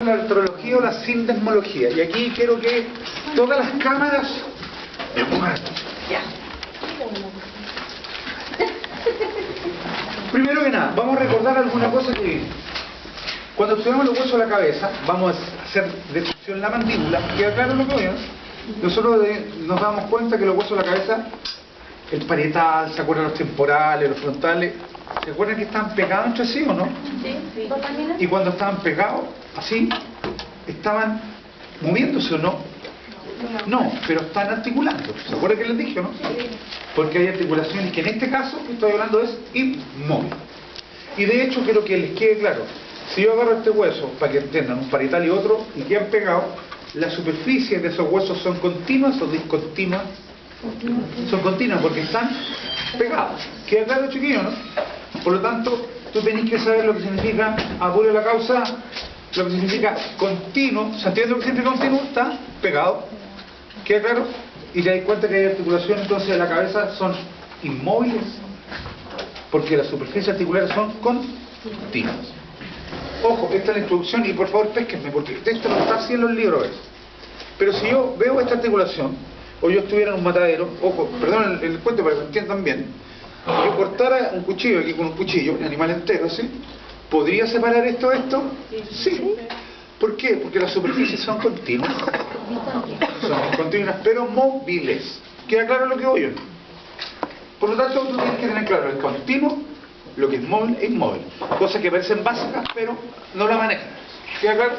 la artrología o la sindesmología. Y aquí quiero que todas las cámaras me muevan. Ya. Primero que nada, vamos a recordar alguna cosa que vimos. Cuando observamos los huesos de la cabeza, vamos a hacer descripción la mandíbula, queda claro lo que vimos. Nosotros nos damos cuenta que los huesos de la cabeza, el parietal, ¿se acuerdan los temporales, los frontales? ¿Se acuerdan que estaban pegados entre sí o no? Sí, sí. Y cuando estaban pegados, así, estaban moviéndose o no. No, pero están articulando. ¿Se acuerdan que les dije o no? Porque hay articulaciones que en este caso que estoy hablando es inmóvil. Y de hecho quiero que les quede claro, si yo agarro este hueso para que entiendan un parietal y otro y quedan pegados, las superficies de esos huesos son continuas o discontinuas. Son continuas porque están pegados. ¿Queda claro, chiquillo, no? Por lo tanto, tú tenés que saber lo que significa apuro la causa, lo que significa continuo. ¿Se entiende lo que significa continuo? Está pegado. ¿Queda claro? Y te das cuenta que hay articulaciones entonces de la cabeza son inmóviles porque las superficies articulares son continuas. Ojo, esta es la introducción y por favor pésquenme porque esto no está así en los libros. Pero si yo veo esta articulación o yo estuviera en un matadero, ojo, perdón el cuento para que lo entiendan bien, yo cortara un cuchillo aquí con un cuchillo, un animal entero, ¿sí? ¿Podría separar esto de esto? Sí. ¿Por qué? Porque las superficies son continuas. Son continuas, pero móviles. ¿Queda claro lo que voy yo? Por lo tanto, tú tienes que tener claro el continuo, lo que es móvil e inmóvil. Cosas que parecen básicas, pero no la manejan. ¿Queda claro?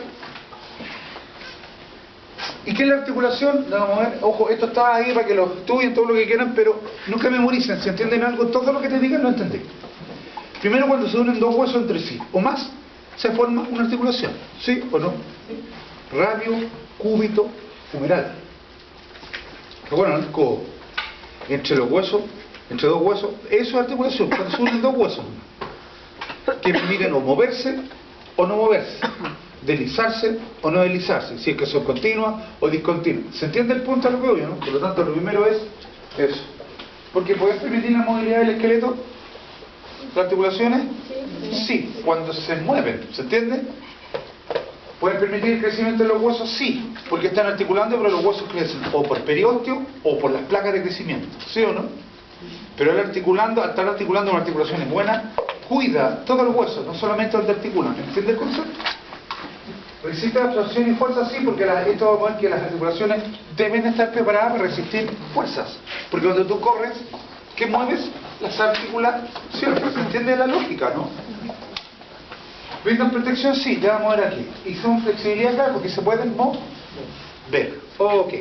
¿Y qué es la articulación? Vamos a ver, ojo, esto está ahí para que lo estudien todo lo que quieran, pero nunca memoricen. Si entienden algo, todo lo que te digan lo entendí. Primero, cuando se unen dos huesos entre sí, o más, se forma una articulación. ¿Sí o no? Radio, cúbito, humeral. Bueno, el codo. Entre los huesos, entre dos huesos, eso es articulación. Cuando se unen dos huesos, que permiten o moverse o no moverse. Deslizarse o no deslizarse, si es que son continuas o discontinuas. ¿Se entiende el punto a lo que voy, no? Por lo tanto, lo primero es eso. Porque ¿puedes permitir la movilidad del esqueleto? ¿Las articulaciones? Sí, cuando se mueven. ¿Se entiende? ¿Pueden permitir el crecimiento de los huesos? Sí, porque están articulando, pero los huesos crecen o por periósteo o por las placas de crecimiento. ¿Sí o no? Pero al estar articulando una articulación es buena, cuida todos los huesos, no solamente donde articulan. ¿Entiende el concepto? Resiste absorción y fuerza, sí, porque esto vamos a ver que las articulaciones deben estar preparadas para resistir fuerzas. Porque cuando tú corres, ¿qué mueves? Las articulaciones. ¿Se entiende la lógica, no? ¿Brindan protección? Sí, ya vamos a ver aquí. Y son flexibilidad, claro, porque se pueden mover. Ok.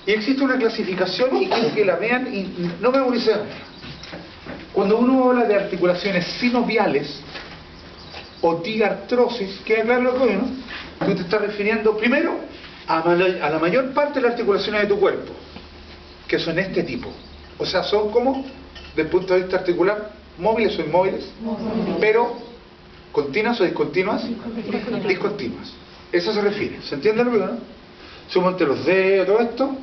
Y existe una clasificación y quiero que la vean y no memoricen. Cuando uno habla de articulaciones sinoviales o diartrosis, queda claro lo que oye, ¿no? Tú te estás refiriendo primero a la mayor parte de las articulaciones de tu cuerpo, que son este tipo. O sea, son como, desde el punto de vista articular, móviles o inmóviles, pero continuas o discontinuas, discontinuas. Eso se refiere. ¿Se entiende lo que no? Sumonte los dedos, todo esto,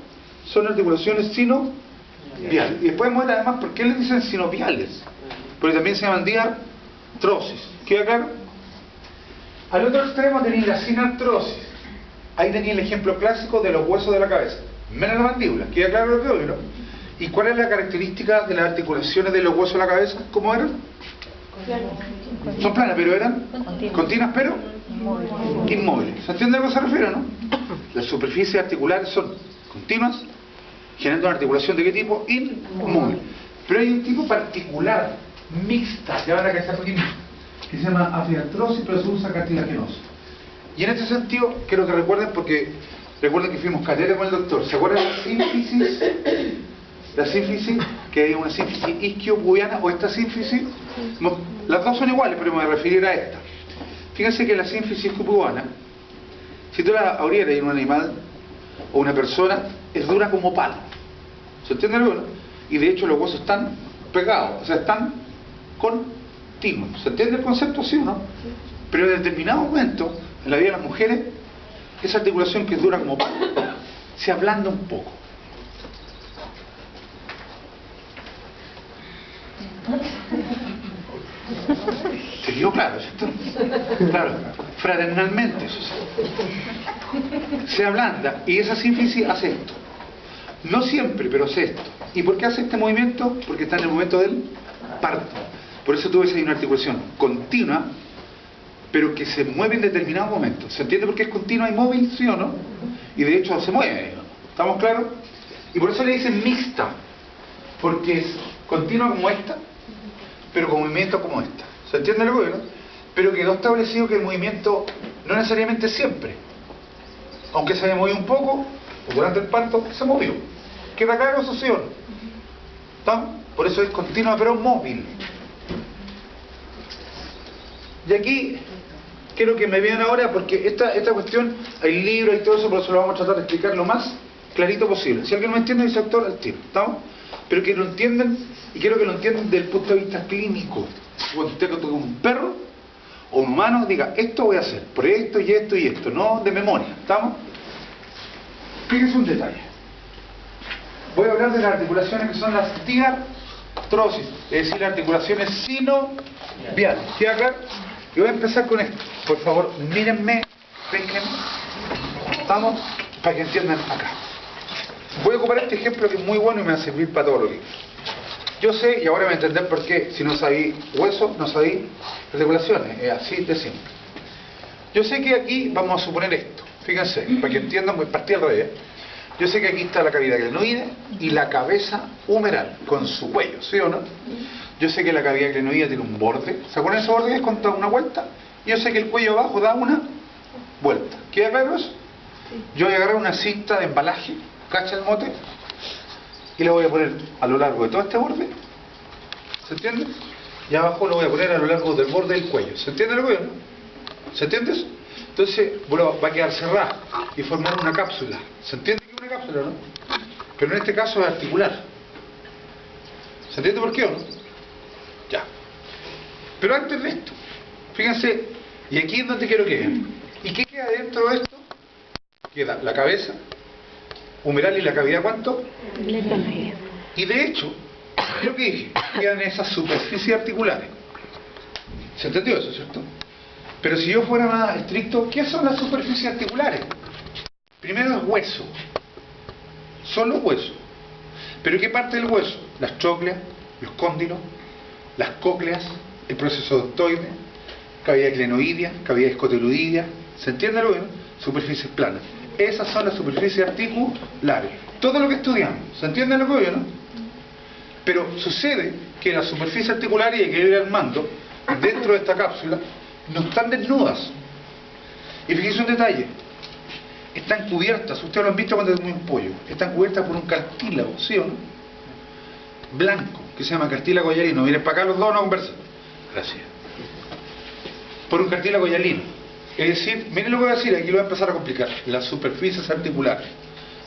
son articulaciones sinoviales. Y después muestra además por qué les dicen sinoviales, porque también se llaman diartrosis. ¿Queda claro? Al otro extremo tenéis la sinartrosis. Ahí tenéis el ejemplo clásico de los huesos de la cabeza, menos la mandíbula. ¿Queda claro lo que hoy, no? ¿Y cuál es la característica de las articulaciones de los huesos de la cabeza? ¿Cómo eran? Son planas, pero eran continuas, pero inmóviles. ¿Se entiende a lo que se refiere, no? Las superficies articulares son continuas, generando una articulación de qué tipo? Inmóvil. Pero hay un tipo particular, mixta, ya van a cachar aquí mismo, que se llama afiartrosis, pero se usa cartilaginosa. Y en este sentido, quiero que recuerden, porque recuerden que fuimos catedra con el doctor. ¿Se acuerdan de la sínfisis? La sínfisis, que hay una sínfisis isquiopubiana o esta sínfisis. Las dos son iguales, pero me voy a referir a esta. Fíjense que la sínfisis isquiopubiana, si tú la abrieras en un animal o una persona, es dura como palo. ¿Se entiende algo, no? Y de hecho los huesos están pegados, o sea, están continuos. ¿Se entiende el concepto, sí o no? Pero en determinado momento, en la vida de las mujeres, esa articulación que es dura como palo, se ablanda un poco. ¿Te quedó claro, cierto? Claro. fraternalmente, eso sí. Se ablanda y esa sínfisis hace esto. No siempre, pero hace esto. ¿Y por qué hace este movimiento? Porque está en el momento del parto. Por eso tú ves ahí una articulación continua, pero que se mueve en determinado momento. ¿Se entiende por qué es continua y móvil, sí o no? Y de hecho se mueve. ¿Estamos claros? Y por eso le dicen mixta, porque es continua como esta, pero con movimiento como esta. ¿Se entiende lo que no? Pero quedó establecido que el movimiento no necesariamente siempre, aunque se haya movido un poco, o durante el parto, se movió. Queda claro eso, sí o no. ¿Estamos? Por eso es continua pero móvil. Y aquí quiero que me vean ahora, porque esta cuestión, hay libros y todo eso, por eso lo vamos a tratar de explicar lo más clarito posible. Si alguien no me entiende, dice actor al tiro. ¿Estamos? Pero que lo entiendan, y quiero que lo entiendan desde el punto de vista clínico. Cuando usted toca un perro o un humano, diga, esto voy a hacer, por esto y esto y esto, no de memoria. ¿Estamos? Fíjense un detalle. Voy a hablar de las articulaciones que son las diartrosis, es decir, las articulaciones sinoviales. ¿Queda claro? Y voy a empezar con esto. Por favor, mírenme, péjenme. ¿Estamos? Para que entiendan acá. Voy a ocupar este ejemplo que es muy bueno y me va a servir para todo lo que... Yo sé, y ahora voy a entender por qué, si no sabí hueso, no sabí articulaciones. Es así de simple. Yo sé que aquí vamos a suponer esto. Fíjense, para que entiendan, voy a partir al revés. Yo sé que aquí está la cavidad glenoide y la cabeza humeral, con su cuello, ¿sí o no? Yo sé que la cavidad glenoide tiene un borde. ¿Se acuerdan de ese borde que es con toda una vuelta? Yo sé que el cuello abajo da una vuelta. ¿Queda claro eso? Yo voy a agarrar una cinta de embalaje, cacha el mote, y la voy a poner a lo largo de todo este borde. ¿Se entiende? Y abajo lo voy a poner a lo largo del borde del cuello. ¿Se entiende lo que no? ¿Se entiende eso? Entonces, bueno, va a quedar cerrada y formar una cápsula. ¿Se entiende que es una cápsula, no? Pero en este caso es articular. ¿Se entiende por qué o no? Ya. Pero antes de esto, fíjense, y aquí es donde quiero que vean. ¿Y qué queda dentro de esto? Queda la cabeza humeral y la cavidad, ¿cuánto? Glenoide. Y de hecho, lo que dije, quedan esas superficies articulares. ¿Se entendió eso, cierto? Pero si yo fuera más estricto, ¿qué son las superficies articulares? Primero el hueso. Son los huesos. ¿Pero qué parte del hueso? Las trócleas, los cóndilos, las cócleas, el proceso odontoide, cavidad glenoidea, cavidad escoteloidea. ¿Se entiende lo que no? Superficies planas. Esas son las superficies articulares. Todo lo que estudiamos. ¿Se entiende lo que veo, no? Pero sucede que las superficies articulares, y hay que ir armando, dentro de esta cápsula, no están desnudas. Y fíjense un detalle. Están cubiertas, ustedes lo han visto cuando es muy un pollo, están cubiertas por un cartílago, ¿sí o no? Blanco, que se llama cartílago hialino. Miren para acá los dos, no conversan. Gracias. Por un cartílago hialino. Es decir, miren lo que voy a decir, aquí lo voy a empezar a complicar. Las superficies articulares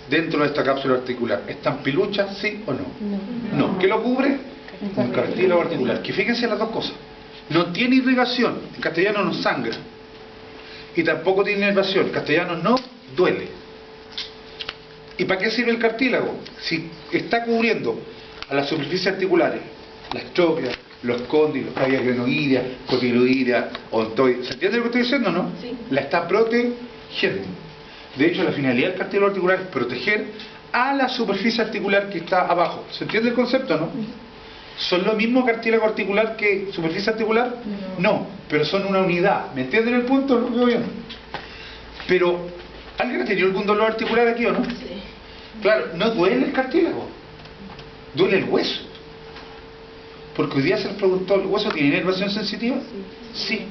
dentro de esta cápsula articular, ¿están piluchas, sí o no? No. ¿Qué lo cubre? Un cartílago articular. Que fíjense las dos cosas. No tiene irrigación, en castellano no sangra. Y tampoco tiene inervación, en castellano no duele. ¿Y para qué sirve el cartílago? Si está cubriendo a las superficies articulares, las trócleas, los cóndilos, cavidad glenoidea, cotiloidea, odontoide. ¿Se entiende lo que estoy diciendo, no? Sí. La está protegiendo. De hecho, la finalidad del cartílago articular es proteger a la superficie articular que está abajo. ¿Se entiende el concepto, no? ¿Son lo mismo cartílago articular que superficie articular? No, pero son una unidad. ¿Me entienden el punto? ¿Lo veo bien? Pero, ¿alguien ha tenido algún dolor articular aquí o no? Sí. Claro, no duele el cartílago, duele el hueso. Porque hoy día se les preguntó, ¿el hueso tiene inervación sensitiva? Sí,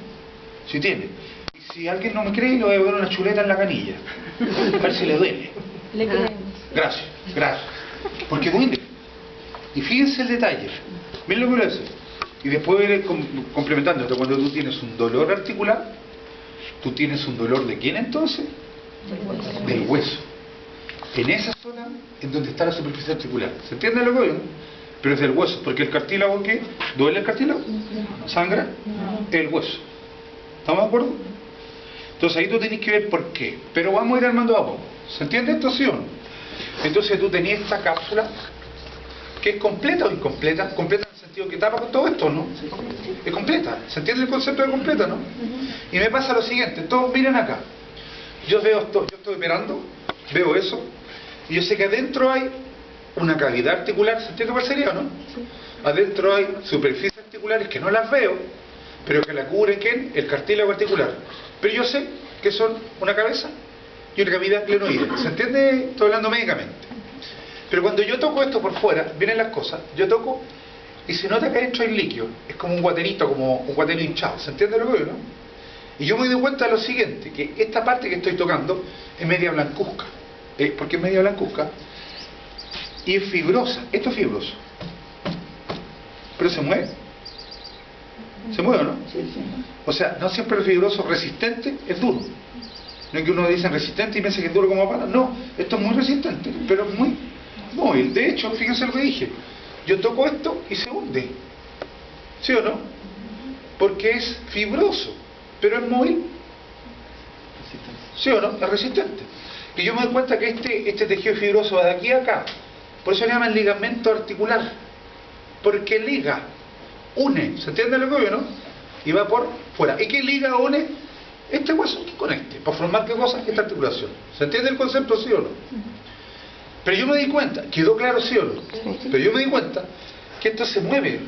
sí tiene. Y si alguien no me cree, le voy a poner una chuleta en la canilla. A ver si le duele. Le creemos. Gracias, gracias. Porque duele. Y fíjense el detalle. Miren lo que voy a hacer. Y después voy a ir complementando. Cuando tú tienes un dolor articular, tú tienes un dolor ¿de quién entonces? Del hueso. En esa zona en donde está la superficie articular. ¿Se entiende lo que voy? Pero es del hueso. Porque el cartílago, ¿qué? ¿Duele el cartílago? ¿Sangra? El hueso. ¿Estamos de acuerdo? Entonces ahí tú tenés que ver por qué. Pero vamos a ir armando a poco. ¿Se entiende esto, sí o no? Entonces tú tenías esta cápsula que es completa o incompleta. Completa en el sentido que tapa con todo esto, ¿no? Es completa. ¿Se entiende el concepto de completa, no? Y me pasa lo siguiente, todos miren acá. Yo veo esto, yo estoy operando, veo eso, y yo sé que adentro hay una cavidad articular, ¿se entiende cuál sería, no? Adentro hay superficies articulares que no las veo, pero que la cubren, ¿quién? El cartílago articular. Pero yo sé que son una cabeza y una cavidad glenoide. ¿Se entiende? Estoy hablando médicamente. Pero cuando yo toco esto por fuera, vienen las cosas, yo toco y se nota que adentro hay líquido. Es como un guaterito, como un guatero hinchado. ¿Se entiende lo que digo, no? Y yo me doy cuenta de lo siguiente, que esta parte que estoy tocando es media blancuzca. ¿Por qué es media blancuzca? Y es fibrosa. Esto es fibroso. Pero se mueve. ¿Se mueve o no? O sea, no siempre el fibroso resistente es duro. No es que uno dice resistente y piensa que es duro como pala. No, esto es muy resistente, pero es muy móvil. De hecho, fíjense lo que dije. Yo toco esto y se hunde. ¿Sí o no? Porque es fibroso, pero es móvil. ¿Sí o no? Es resistente. Y yo me doy cuenta que este tejido fibroso va de aquí a acá. Por eso se llama el ligamento articular. Porque liga, une. ¿Se entiende lo que digo, no? Y va por fuera. ¿Y qué liga, une? Este hueso con este. Para formar qué cosa? Esta articulación. ¿Se entiende el concepto, sí o no? Pero yo me di cuenta, ¿quedó claro, sí o no? Pero yo me di cuenta que esto se mueve.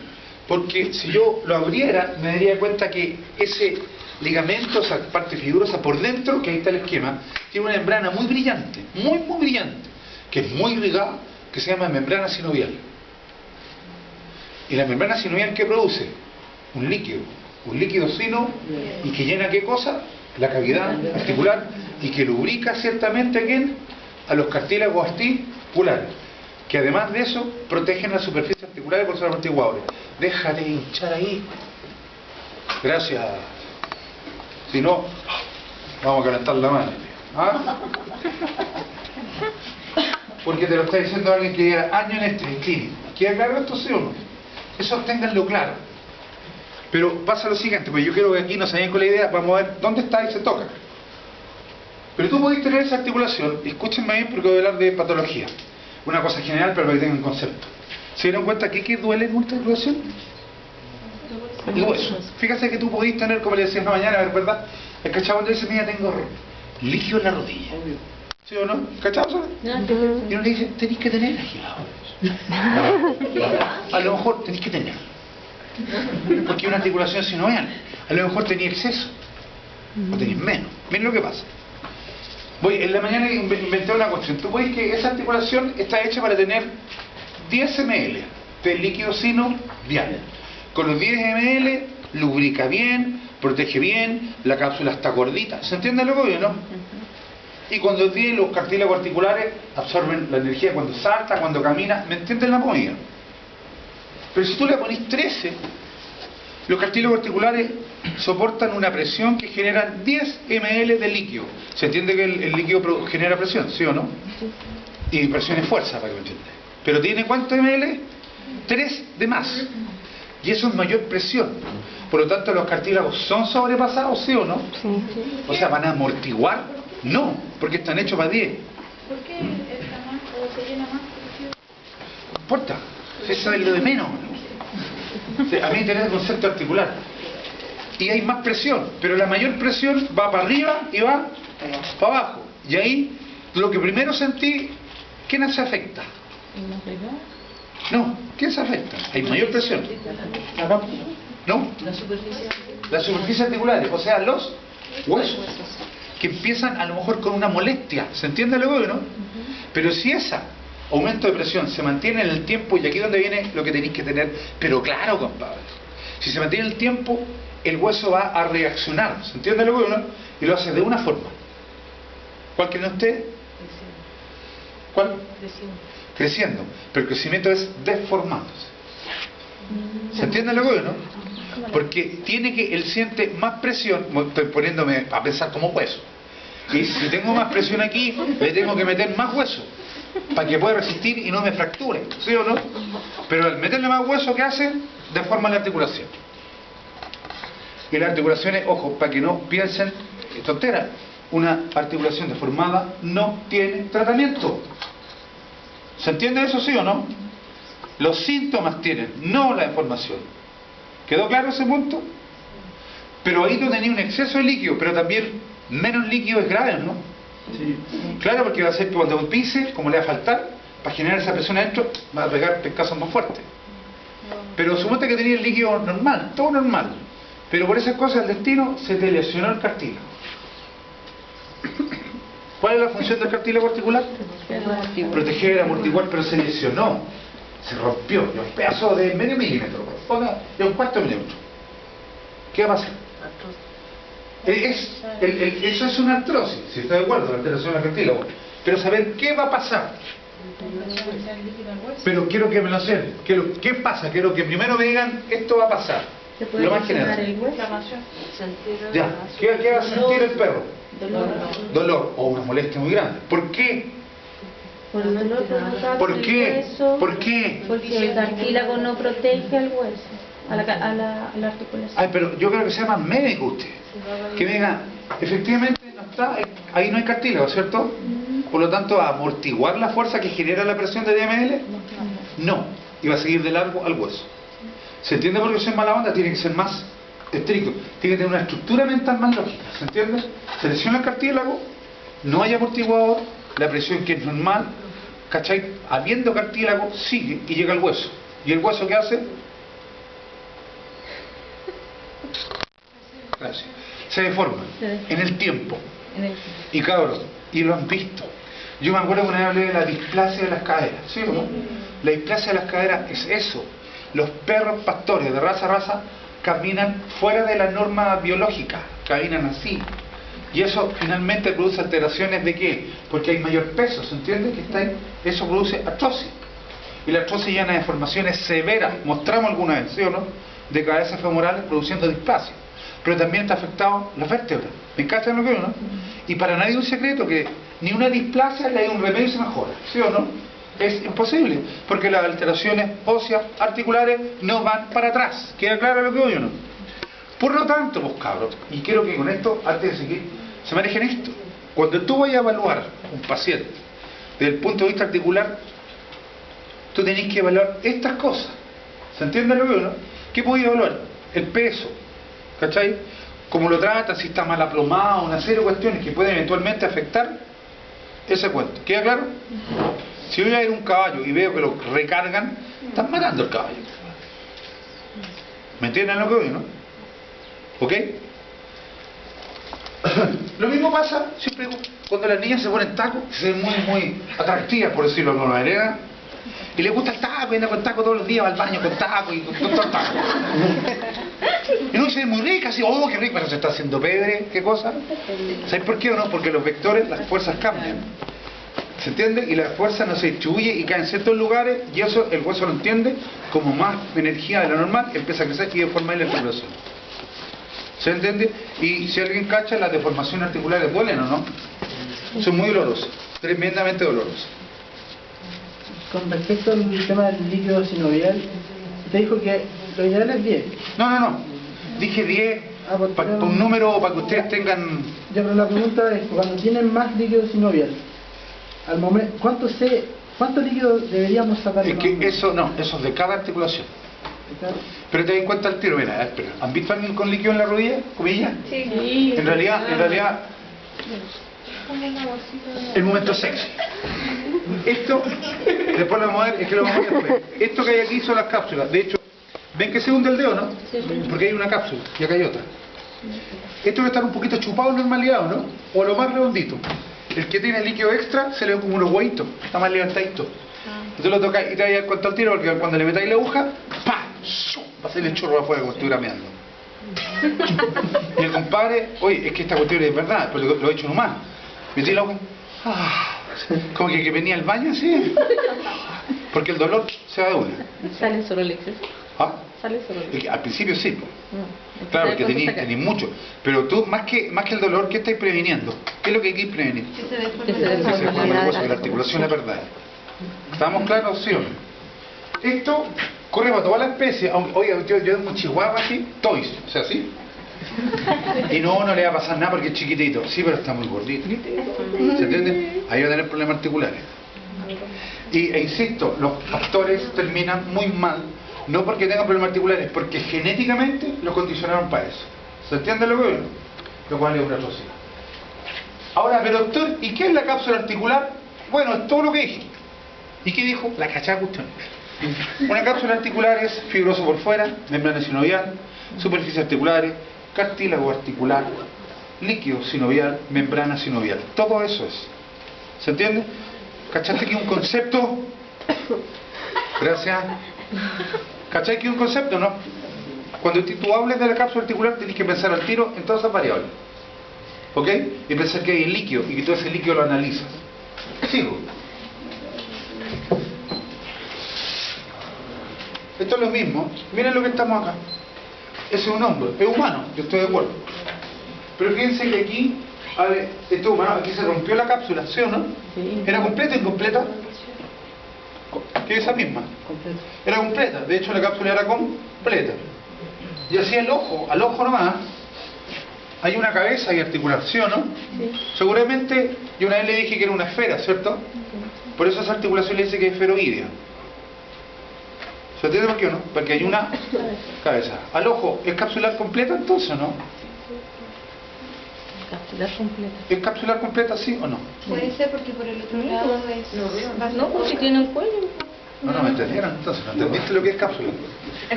Porque si yo lo abriera, me daría cuenta que ese ligamento, esa parte fibrosa por dentro, que ahí está el esquema, tiene una membrana muy brillante, muy brillante, que es muy irrigada, que se llama membrana sinovial. Y la membrana sinovial, ¿qué produce? Un líquido sino, y que llena ¿qué cosa? La cavidad articular, y que lubrica ciertamente ¿a quién? A los cartílagos articulares, que además de eso protegen la superficie articular por ser amortiguadores. Deja de hinchar ahí. Gracias. Si no, vamos a calentar la mano. ¿Ah? Porque te lo está diciendo alguien que lleva años en clínico. ¿Queda claro esto, sí o no? Eso ténganlo claro. Pero pasa lo siguiente, pues yo quiero que aquí no se vayan con la idea, vamos a ver dónde está y se toca. Pero tú podés tener esa articulación, y escúchenme bien porque voy a hablar de patología. Una cosa general, pero para que tengan concepto. ¿Se dieron cuenta que qué duele en una articulación? El hueso. Fíjate que tú podés tener, como le decía esta mañana, a ver, ¿verdad? El cachado le dice, mira, tengo líquido en la rodilla. ¿Sí o no? ¿Cachado? Y uno le dice, tenéis que tener agilado. A lo mejor tenéis que tener. Porque una articulación sinovial. A lo mejor tenía exceso. O tenéis menos. Miren lo que pasa. En la mañana inventé una cuestión. Tú veis que esa articulación está hecha para tener 10 ml de líquido sinovial. Con los 10 ml lubrica bien, protege bien, la cápsula está gordita. ¿Se entiende lo que digo, no? Y cuando tiene los cartílagos articulares absorben la energía cuando salta, cuando camina. ¿Me entienden la movida? Pero si tú le pones 13, los cartílagos articulares soportan una presión que genera 10 ml de líquido. ¿Se entiende que el líquido genera presión, sí o no? Y presión es fuerza, para que me entiendan. Pero ¿tiene cuánto ml? 3 de más. Y eso es mayor presión. Por lo tanto, los cartílagos son sobrepasados, ¿sí o no? O sea, ¿van a amortiguar? No, porque están hechos para 10. ¿Por qué está más o se llena más? No importa, eso es lo de menos. A mí me interesa el concepto articular. Y hay más presión, pero la mayor presión va para arriba y va para abajo. Y ahí, lo que primero sentí, ¿quién se afecta? No, ¿quién se afecta? Hay mayor presión. ¿No? Las superficies articulares, o sea, los huesos, que empiezan a lo mejor con una molestia. ¿Se entiende luego, no? Pero si ese aumento de presión se mantiene en el tiempo, y aquí es donde viene lo que tenéis que tener, pero claro, compadre, si se mantiene en el tiempo, el hueso va a reaccionar. ¿Se entiende luego, no? Y lo hace de una forma. ¿Cuál cree usted? ¿Cuál? Creciendo. Pero el crecimiento es deformándose. ¿Se entiende luego, no? Porque él siente más presión, estoy poniéndome a pensar como hueso. Y si tengo más presión aquí, le tengo que meter más hueso para que pueda resistir y no me fracture, ¿sí o no? Pero al meterle más hueso, ¿qué hace? Deforma la articulación. Y las articulaciones, ojo, para que no piensen tontera, una articulación deformada no tiene tratamiento. ¿Se entiende eso, sí o no? Los síntomas tienen, no la deformación. ¿Quedó claro ese punto? Pero ahí tú tenías un exceso de líquido, pero también menos líquido es grave, ¿no? Sí. Claro, porque va a ser que cuando pise, como le va a faltar, para generar esa presión adentro, va a pegar pescazos más fuertes. Pero suponte que tenía el líquido normal, todo normal. Pero por esas cosas del destino se te lesionó el cartílago. ¿Cuál es la función del cartílago articular? Proteger, amortiguar, pero se lesionó. Se rompió, y un pedazo de medio milímetro, de un cuarto de milímetro. ¿Qué va a pasar? Eso es una artrosis, si está de acuerdo, la alteración del cartílago. Pero saber qué va a pasar. Pero quiero que me lo sepan. ¿Qué pasa? Quiero que primero me digan, esto va a pasar. Lo más general. Ya. ¿Qué va a sentir el perro? Dolor o una molestia muy grande. ¿Por qué? Por el dolor provocado ¿Por del qué? hueso, ¿Por qué? porque el cartílago no protege al hueso, a la articulación. Ay, pero yo creo que sea más médico usted. Que me diga, efectivamente no está, ahí no hay cartílago, ¿cierto? Por lo tanto, amortiguar la fuerza que genera la presión de DML, no. Y va a seguir de largo al hueso. ¿Se entiende por qué soy mala onda? Tiene que ser más estricto. Tiene que tener una estructura mental más lógica. ¿Se entiende? Se lesiona el cartílago, no hay amortiguador, la presión que es normal, ¿cachai? Habiendo cartílago, sigue y llega al hueso. ¿Y el hueso qué hace? Gracias. Se deforma en el tiempo. Y cabros, y lo han visto. Yo me acuerdo que una vez hablé de la displasia de las caderas, ¿sí o no? La displasia de las caderas es eso. Los perros pastores de raza a raza caminan fuera de la norma biológica, caminan así. Y eso finalmente produce alteraciones ¿de qué? Porque hay mayor peso, ¿se entiende? Que está ahí. Eso produce artrosis. Y la artrosis llena de deformaciones severas, mostramos alguna vez, ¿sí o no? De cabezas femorales produciendo displasia. Pero también está afectado las vértebras. ¿Me encanta lo que veo, no? Y para nadie es un secreto que ni una displasia le hay un remedio y se mejora, ¿sí o no? Es imposible, porque las alteraciones óseas, articulares, no van para atrás. ¿Queda claro lo que veo, no? Por lo tanto, pues cabros, y quiero que con esto, antes de seguir, se manejen esto. Cuando tú vayas a evaluar un paciente desde el punto de vista articular, tú tenés que evaluar estas cosas. ¿Se entiende lo que veo, no? ¿Qué podés evaluar? El peso, ¿cachai? Cómo lo trata, si está mal aplomado, una serie de cuestiones que pueden eventualmente afectar ese cuento. ¿Queda claro? Si voy a ir a un caballo y veo que lo recargan, están matando al caballo. ¿Me entienden lo que veo, no? ¿Ok? Lo mismo pasa siempre cuando las niñas se ponen tacos, se ven muy atractivas, por decirlo de alguna manera, y les gusta el taco, y anda con taco todos los días, va al baño con taco y con todo el taco. Y no se ve muy rica, así, oh, qué rico, pero se está haciendo pedre, ¿qué cosa? ¿Sabes por qué o no? Porque los vectores, las fuerzas cambian. ¿Se entiende? Y la fuerza no se distribuye y cae en ciertos lugares, y eso el hueso lo entiende como más energía de la normal, empieza a crecer y deformar la articulación. ¿Se entiende? Y si alguien cacha, las deformaciones articulares duelen o no, son muy dolorosas, tremendamente dolorosas. Con respecto al tema del líquido sinovial, te dijo que lo ideal es 10. No. Dije 10, un número para que ustedes tengan... Ya, pero la pregunta es, cuando tienen más líquido sinovial, al momento, ¿cuánto líquido deberíamos sacar? Es que eso es de cada articulación. Pero te das cuenta al tiro, mira, espera. ¿Han visto a alguien con líquido en la rodilla? ¿Comillas? Sí. En realidad, el momento sexy. Esto, después lo vamos a ver, es que lo vamos a ver después. Esto que hay aquí son las cápsulas. De hecho, ven que se hunde el dedo, ¿no? Porque hay una cápsula y acá hay otra. Esto debe estar un poquito chupado en normalidad, ¿no? O lo más redondito. El que tiene líquido extra se le ve como unos huevitos, está más levantadito. Entonces lo tocáis y te vas a dar cuenta al tiro, porque cuando le metáis la aguja, ¡pah! Va a salir el chorro afuera como si estuviera meando. Y el compadre, oye, es que esta cuestión es verdad, pero lo he hecho nomás. Metí la aguja, como que venía al baño así, porque el dolor se va de una. ¿Sale solo el exceso? ¿Ah? ¿Sale solo el Es exceso? que al principio sí, pues. No. Claro, porque tenéis mucho. Pero tú, más que el dolor, ¿qué estáis previniendo? ¿Qué es lo que hay que prevenir? Que se Que se deforme el hueso, que la articulación es verdad. ¿Estamos claros, sí o no? Esto corre para toda la especie. Oiga, yo tengo un chihuahua aquí, toys, o sea, ¿sí? Y no le va a pasar nada porque es chiquitito. Sí, pero está muy gordito. ¿Se entiende? Ahí va a tener problemas articulares. E insisto, los factores terminan muy mal, no porque tengan problemas articulares, porque genéticamente los condicionaron para eso. ¿Se entiende lo que veo? Lo cual es una atrocidad. Ahora, pero doctor, ¿y qué es la cápsula articular? Bueno, es todo lo que dije. ¿Y qué dijo? La cachada cuestión. Una cápsula articular es fibroso por fuera, membrana sinovial, superficies articulares, cartílago articular, líquido sinovial, membrana sinovial. Todo eso es. ¿Se entiende? ¿Cachaste que un concepto? Gracias. ¿Cachai que es un concepto, no? Cuando tú hables de la cápsula articular tienes que pensar al tiro en todas esas variables. ¿Ok? Y pensar que hay líquido y que todo ese líquido lo analizas. Sigo. Esto es lo mismo. Miren lo que estamos acá. Ese es un hombre, es humano, yo estoy de acuerdo. Pero fíjense que aquí, a ver, esto es humano, aquí se rompió la cápsula, ¿sí o no? Sí. ¿Era completa o incompleta? Que esa misma. Completo. Era completa, de hecho la cápsula era completa. Y así al ojo nomás, hay una cabeza y articulación, ¿no? Sí. Seguramente, yo una vez le dije que era una esfera, ¿cierto? Por eso esa articulación le dice que es esferoidea. ¿Se entiende por qué o no? Porque hay una cabeza. Al ojo, ¿es capsular completa entonces o no? Capsular completa. ¿Es capsular completa sí o no? Puede ser porque por el otro lado es... No, porque tiene un cuello. No me entendieron entonces, no entendiste lo que es cápsula.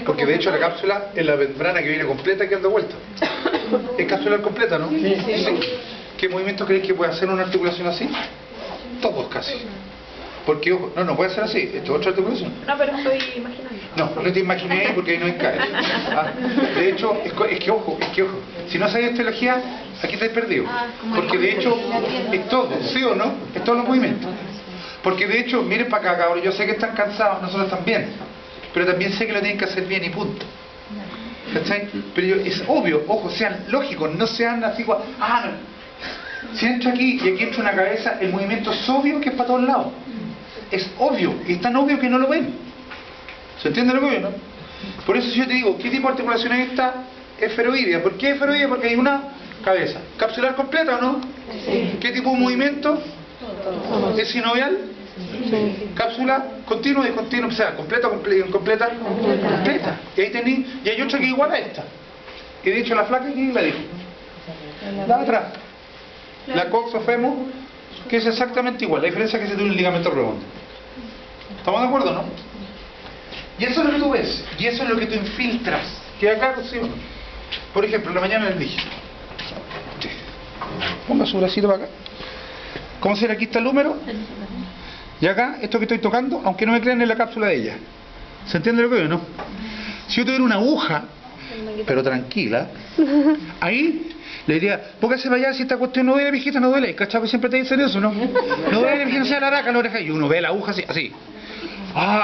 Porque de hecho la cápsula es la membrana que viene completa que anda vuelta. Es capsular completa, ¿no? Sí. ¿Qué movimiento creéis que puede hacer una articulación así? Todos casi. Porque, ojo, no puede ser así, esto es otra articulación. No, pero estoy imaginando. No te imaginé ahí porque ahí no hay cae. De hecho, es que ojo, si no sabes teología, aquí estáis perdido. Porque de hecho, es todo, ¿sí o no? Es todos los movimientos. Porque de hecho, miren para acá, cabrón, yo sé que están cansados, nosotros también. Pero también sé que lo tienen que hacer bien y punto. ¿Cachai? Pero es obvio, ojo, sean lógicos, no sean así igual. No. Si entro aquí y aquí entra una cabeza, el movimiento es obvio que es para todos lados. Es obvio, y es tan obvio que no lo ven. ¿Se entiende lo que veo, no? Por eso si yo te digo, ¿qué tipo de articulación es esta? Esferoidea. ¿Por qué esferoidea? Porque hay una cabeza. ¿Capsular completa o no? Sí. ¿Qué tipo de movimiento? ¿Es sinovial? Sí. Cápsula continua y continua, o sea, completa, incompleta, completa. Y ahí tenéis, y hay otra que es igual a esta. Y de hecho la flaca aquí la dijo. La de atrás. La coxofemo, que es exactamente igual. La diferencia es que se tiene un ligamento redondo. ¿Estamos de acuerdo, no? Y eso es lo que tú ves, y eso es lo que tú infiltras. ¿Queda claro, sí o no? Por ejemplo, en la mañana les dije, ponga su bracito para acá. ¿Cómo será? Aquí está el número. Y acá, esto que estoy tocando, aunque no me crean, en la cápsula de ella. ¿Se entiende lo que veo, no? Si yo tuviera una aguja, pero tranquila, ahí le diría, póngase para allá si esta cuestión no duele, viejita, no duele. ¿Cachai? Siempre te dicen eso, ¿no? No duele, viejita, no sea la araca, la oreja. Y uno ve la aguja así.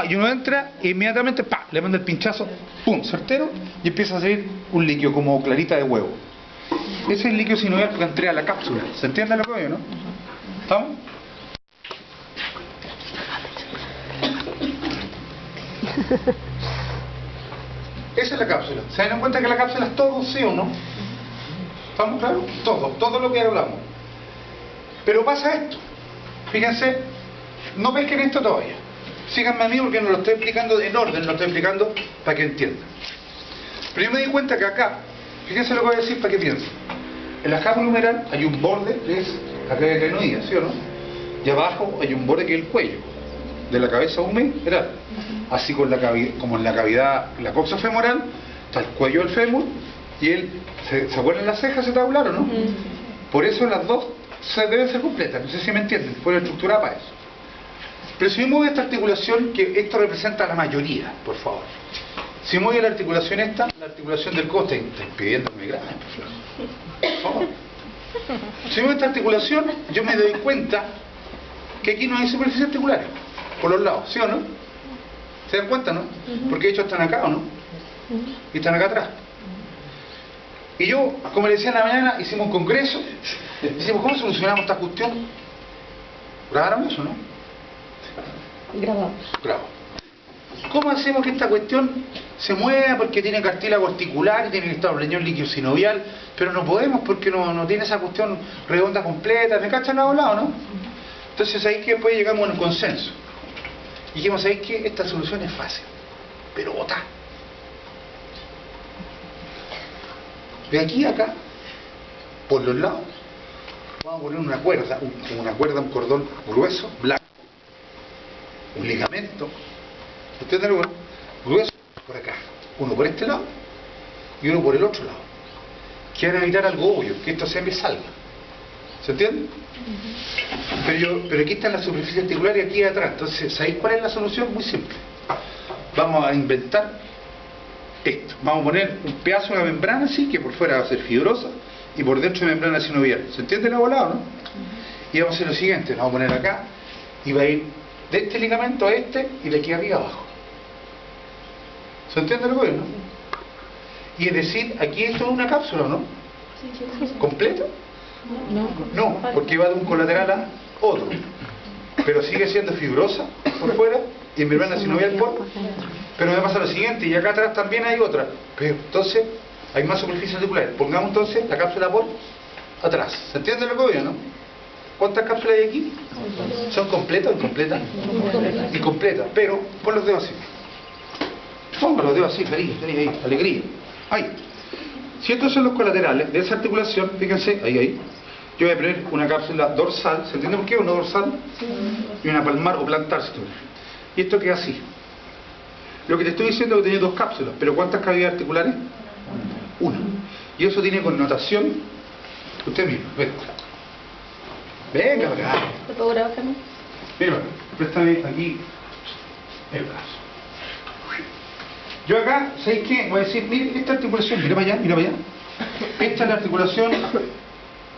Y uno entra e inmediatamente, le manda el pinchazo, pum, certero, y empieza a salir un líquido como clarita de huevo. Ese es el líquido sinovial que entra a la cápsula. ¿Se entiende lo que veo, no? ¿Estamos? Esa es la cápsula. ¿Se dan cuenta que la cápsula es todo, sí o no? ¿Estamos claros? Todo lo que hablamos. Pero pasa esto. Fíjense, no pesquen esto todavía. Síganme a mí porque no lo estoy explicando en orden, lo estoy explicando para que entiendan. Pero yo me di cuenta que acá, fíjense lo que voy a decir para que piensen. En la cápsula humeral hay un borde que es la cavidad crinoidea, ¿sí o no? Y abajo hay un borde que es el cuello de la cabeza humeral. Así como en la cavidad, la coxofemoral, está el cuello del fémur y ¿se acuerdan las cejas se tabularon, no? Por eso las dos deben ser completas, no sé si me entienden, fue la estructura para eso. Pero si yo muevo esta articulación, que esto representa a la mayoría, por favor. Si muevo la articulación esta, la articulación del codo, está impidiendo que me graben, por favor. Si muevo esta articulación, yo me doy cuenta que aquí no hay superficies articulares, por los lados, ¿sí o no? ¿Se dan cuenta, no? Porque de hecho están acá, ¿o no? Y están acá atrás. Y yo, como les decía en la mañana, hicimos un congreso, decimos, ¿cómo solucionamos esta cuestión? ¿Grabaron eso, no? Grabamos. Bravo. ¿Cómo hacemos que esta cuestión se mueva? Porque tiene cartílago articular y tiene que estar un riñón líquido sinovial, pero no podemos porque no tiene esa cuestión redonda completa. ¿Me cachan a lado, no? Entonces ahí que después llegamos a un consenso. Y dijimos, ahí que esta solución es fácil, pero bota. De aquí a acá, por los lados, vamos a poner una cuerda, un cordón grueso, blanco, un ligamento, ¿entienden lo grueso? Por acá, uno por este lado y uno por el otro lado, que van a evitar algo obvio, que esto se me salga. ¿Se entiende? Pero aquí está la superficie articular y aquí atrás. Entonces, ¿sabéis cuál es la solución? Muy simple. Vamos a inventar esto. Vamos a poner un pedazo de una membrana así, que por fuera va a ser fibrosa y por dentro de membrana sinovial. ¿Se entiende la volada, no? Y vamos a hacer lo siguiente. Vamos a poner acá y va a ir de este ligamento a este y de aquí arriba abajo. ¿Se entiende lo que es, no? Y es decir, aquí esto es una cápsula, ¿no? ¿Completa? No, porque va de un colateral a otro. Pero sigue siendo fibrosa por fuera y en membrana sinovial por. Pero me pasa lo siguiente, y acá atrás también hay otra. Pero entonces hay más superficie articular. Pongamos entonces la cápsula por atrás. ¿Se entiende lo que veo, no? ¿Cuántas cápsulas hay aquí? ¿Son completas o incompletas? Incompletas, pero pon los dedos así. Ponga los dedos así, feliz, ahí, alegría. Ahí. Si estos son los colaterales de esa articulación, fíjense, ahí. Yo voy a poner una cápsula dorsal, ¿se entiende por qué? Una dorsal y una palmar o plantar, si tú quieres. Y esto queda así. Lo que te estoy diciendo es que tiene dos cápsulas, pero ¿cuántas cavidades articulares? Una. Y eso tiene connotación. Usted mismo, venga acá. ¿Te puedo grabar también? Mira, préstame aquí el brazo. Yo acá, ¿sabéis qué? Voy a decir, mire, esta articulación, mira para allá. Esta es la articulación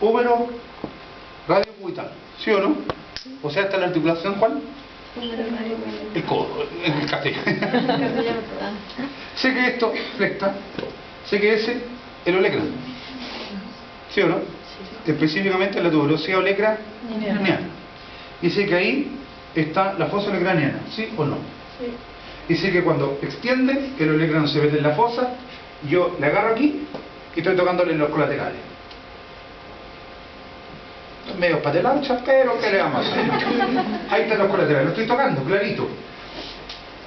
húmero radio cubital, ¿sí o no? O sea, esta es la articulación, ¿cuál? El codo, el castellano. Sé que esto es recta, sé que ese el olecra, ¿sí o no? Específicamente la tuberosidad olecra lineal. Y sé que ahí está la fosa olecraniana, ¿sí o no? Sí. Y sé que cuando extiende, el olecrano se mete en la fosa, yo le agarro aquí y estoy tocándole en los colaterales. Medio patelancha, pero ¿qué le vamos a hacer? Ahí están los colaterales, lo estoy tocando, clarito.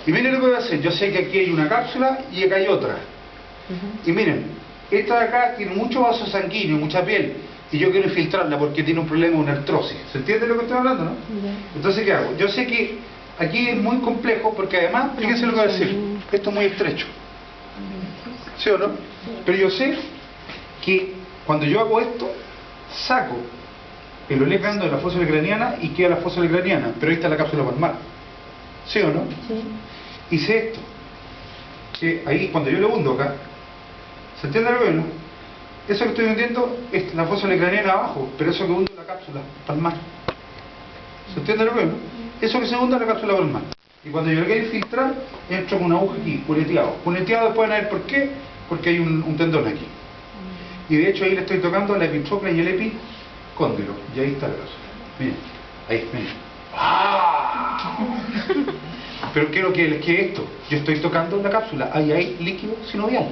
Y miren lo que voy a hacer, yo sé que aquí hay una cápsula y acá hay otra. Y miren, esta de acá tiene mucho vaso sanguíneo, mucha piel, y yo quiero infiltrarla porque tiene un problema, una artrosis. ¿Se entiende lo que estoy hablando, no? Entonces, ¿qué hago? Yo sé que aquí es muy complejo porque además, fíjense lo que voy a decir, esto es muy estrecho. ¿Sí o no? Pero yo sé que cuando yo hago esto, saco el olecrano de la fosa olecraniana y queda la fosa olecraniana, pero ahí está la cápsula palmar. ¿Sí o no? Sí. Y sé esto, que ahí cuando yo lo hundo acá, ¿se entiende lo que no? Eso que estoy hundiendo es la fosa olecraniana abajo, pero eso que hundo es la cápsula palmar. ¿Se entiende lo que no? Eso que se hunda es la cápsula palmar. Y cuando yo lo quiero infiltrar, entro con una aguja aquí, puneteado. Puneteado después van a ver por qué, porque hay un tendón aquí. Y de hecho ahí le estoy tocando la epitropla y el epicóndilo. Y ahí está la cápsula. Miren, ahí, miren. ¡Ah! Pero quiero que les quede esto. Yo estoy tocando la cápsula, ahí hay líquido sinovial.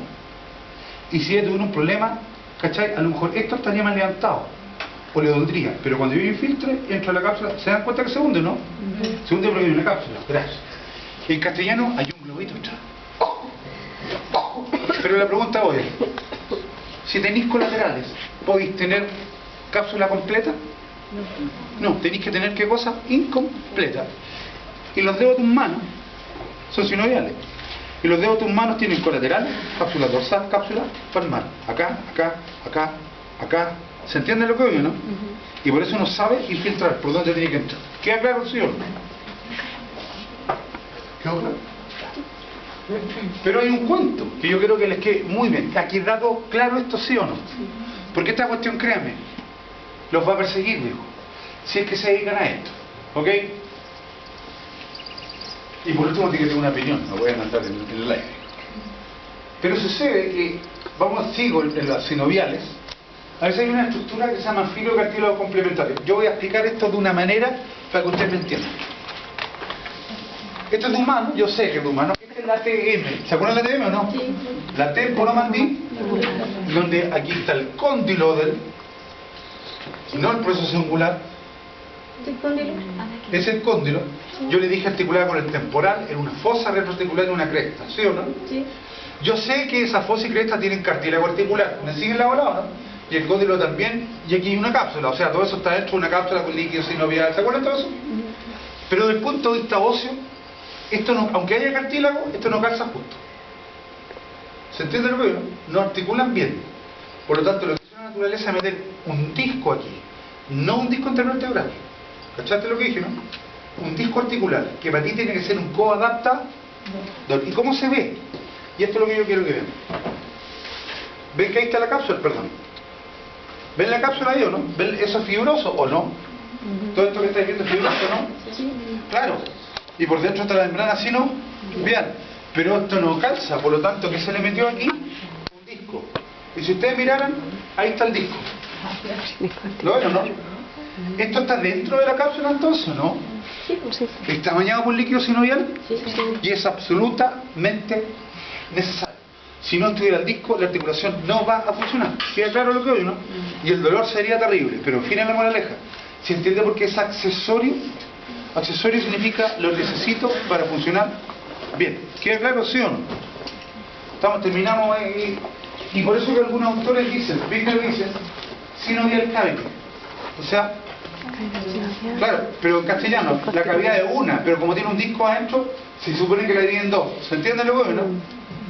Y si yo tuviera un problema, ¿cachai? A lo mejor esto estaría más levantado, o le doldría. Pero cuando yo infiltre, entra la cápsula, ¿se dan cuenta que se hunde, no? Se hunde porque hay una cápsula, gracias. En castellano hay un globito atrás. Pero la pregunta hoy es, si tenéis colaterales, ¿podéis tener cápsula completa? No, tenéis que tener ¿qué cosa? Incompleta. Y los dedos de tus manos son sinoviales. Y los dedos de tus manos tienen colaterales, cápsula dorsal, cápsula palmar. Acá, acá, acá, acá. ¿Se entiende lo que oye, no? Y por eso uno sabe infiltrar por dónde tiene que entrar. ¿Queda claro, sí o no? ¿Quedó claro? Pero hay un cuento que yo creo que les quede muy bien. ¿Ha quedado claro esto, sí o no? Porque esta cuestión, créanme, los va a perseguir, dijo, si es que se dedican a esto. ¿Ok? Y por último tiene que tener una opinión, no voy a mandar en el aire. Pero sucede que, sigo en las sinoviales, a veces hay una estructura que se llama filo-cartílago complementario. Yo voy a explicar esto de una manera para que ustedes me entiendan. Esto es de humano, yo sé que es de humano. Esta es la TM. ¿Se acuerdan de la TM o no? Sí. La temporomandí, donde aquí está el cóndilo no el proceso angular, ¿El cóndilo? Es el cóndilo. Yo le dije articulada con el temporal en una fosa retroarticular en una cresta, ¿sí o no? Sí. Yo sé que esa fosa y cresta tienen cartílago articular. ¿Me siguen la bola o no? Y el cóndilo también, y aquí hay una cápsula, o sea, todo eso está dentro de una cápsula con líquido sinovial. ¿Se acuerdan de todo eso? Pero desde el punto de vista óseo, esto no, aunque haya cartílago, esto no calza justo. ¿Se entiende lo que digo? No articulan bien. Por lo tanto, lo que hizo la naturaleza es meter un disco aquí, no un disco intervertebral. ¿Cachaste lo que dije, no? Un disco articular, que para ti tiene que ser un coadaptador. ¿Y cómo se ve? Y esto es lo que yo quiero que vean. ¿Ven que ahí está la cápsula? Perdón. ¿Ven la cápsula ahí o no? ¿Ven eso es fibroso o no? Todo esto que estáis viendo es fibroso, ¿no? Claro. Y por dentro está la membrana, ¿sí no? Bien. Pero esto no calza, por lo tanto, ¿qué se le metió aquí? Un disco. Y si ustedes miraran, ahí está el disco. ¿Lo ven o no? ¿Esto está dentro de la cápsula entonces o no? Sí, pues sí. ¿Está bañado por líquido sinovial? Sí, sí. Y es absolutamente necesario. Si no estuviera el disco, la articulación no va a funcionar. ¿Queda claro lo que oye, no? Y el dolor sería terrible, pero fíjense la moraleja. ¿Se entiende por qué es accesorio? Accesorio significa lo necesito para funcionar bien. ¿Queda claro, sí o no? Terminamos y por eso que algunos autores dicen, fíjense lo que dicen, sinovial cavity. O sea, claro, pero en castellano, la cavidad es una, pero como tiene un disco adentro, se supone que la dividen en dos. ¿Se entiende lo que oye, no?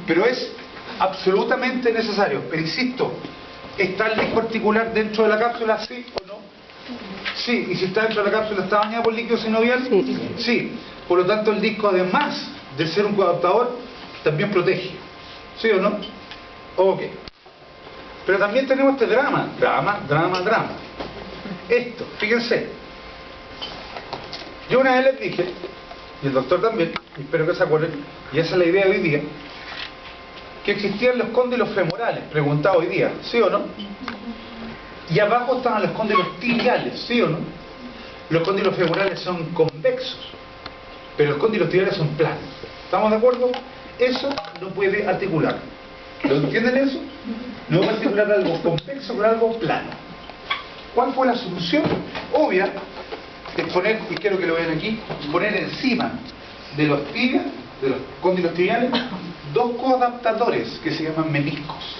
Pero es absolutamente necesario. Pero insisto, ¿está el disco articular dentro de la cápsula, sí o no? Sí. ¿Y si está dentro de la cápsula, está bañado por líquido sinovial? Sí. Por lo tanto, el disco, además de ser un coadaptador, también protege. ¿Sí o no? Ok. Pero también tenemos este drama. Drama. Esto, fíjense. Yo una vez les dije, y el doctor también, y espero que se acuerden, y esa es la idea de hoy día, que existían los cóndilos femorales, preguntado hoy día, ¿sí o no? Y abajo estaban los cóndilos tibiales, ¿sí o no? Los cóndilos femorales son convexos, pero los cóndilos tibiales son planos. ¿Estamos de acuerdo? Eso no puede articular. ¿Lo entienden eso? No puede articular algo convexo con algo plano. ¿Cuál fue la solución? Obvia, es poner, y quiero que lo vean aquí, poner encima de los tibias, de los cóndilos tibiales, dos coadaptadores que se llaman meniscos.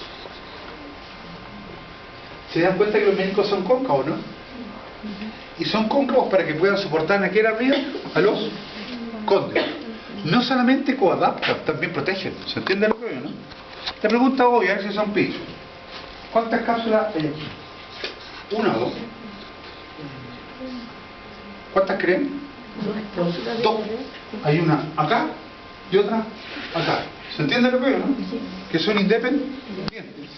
¿Se dan cuenta que los meniscos son cóncavos, no? Y son cóncavos para que puedan soportar aquí arriba a los cóndilos. No solamente coadaptan, también protegen. ¿Se entiende lo que veo, no? La pregunta obvia, a ver si son pichos. ¿Cuántas cápsulas hay aquí? ¿Una o dos? ¿Cuántas creen? Dos. Hay una acá y otra acá. ¿Se entiende lo que veo, no? Que son independientes.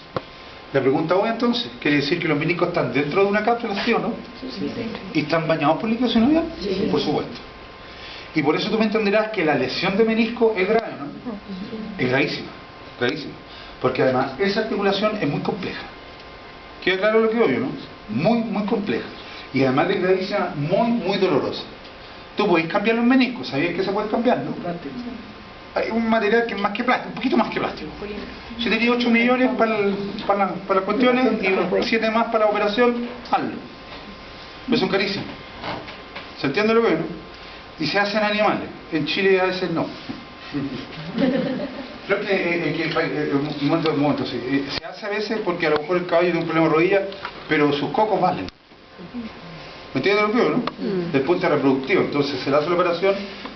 La pregunta hoy entonces, ¿quiere decir que los meniscos están dentro de una cápsula, sí o no? Sí. ¿Y están bañados por líquido sinovial? Sí. Por supuesto. Y por eso tú me entenderás que la lesión de menisco es grave, ¿no? Es gravísima, gravísima. Porque además esa articulación es muy compleja. ¿Queda claro lo que obvio, no? Muy compleja. Y además de gravísima, muy dolorosa. Tú podés cambiar los meniscos, ¿sabías que se puede cambiar, no? Hay un material que es más que plástico, un poquito más que plástico. Si tenía 8 millones para las cuestiones y 7 más para la operación, hazlo. Pero son carísimos. ¿Se entiende lo que es, no? Y se hacen animales. En Chile a veces no. Creo que un momento, sí. Se hace a veces porque a lo mejor el caballo tiene un problema de rodilla, pero sus cocos valen. ¿Me entiendes lo que digo, no? Del punto de vista reproductivo. Entonces se le hace la operación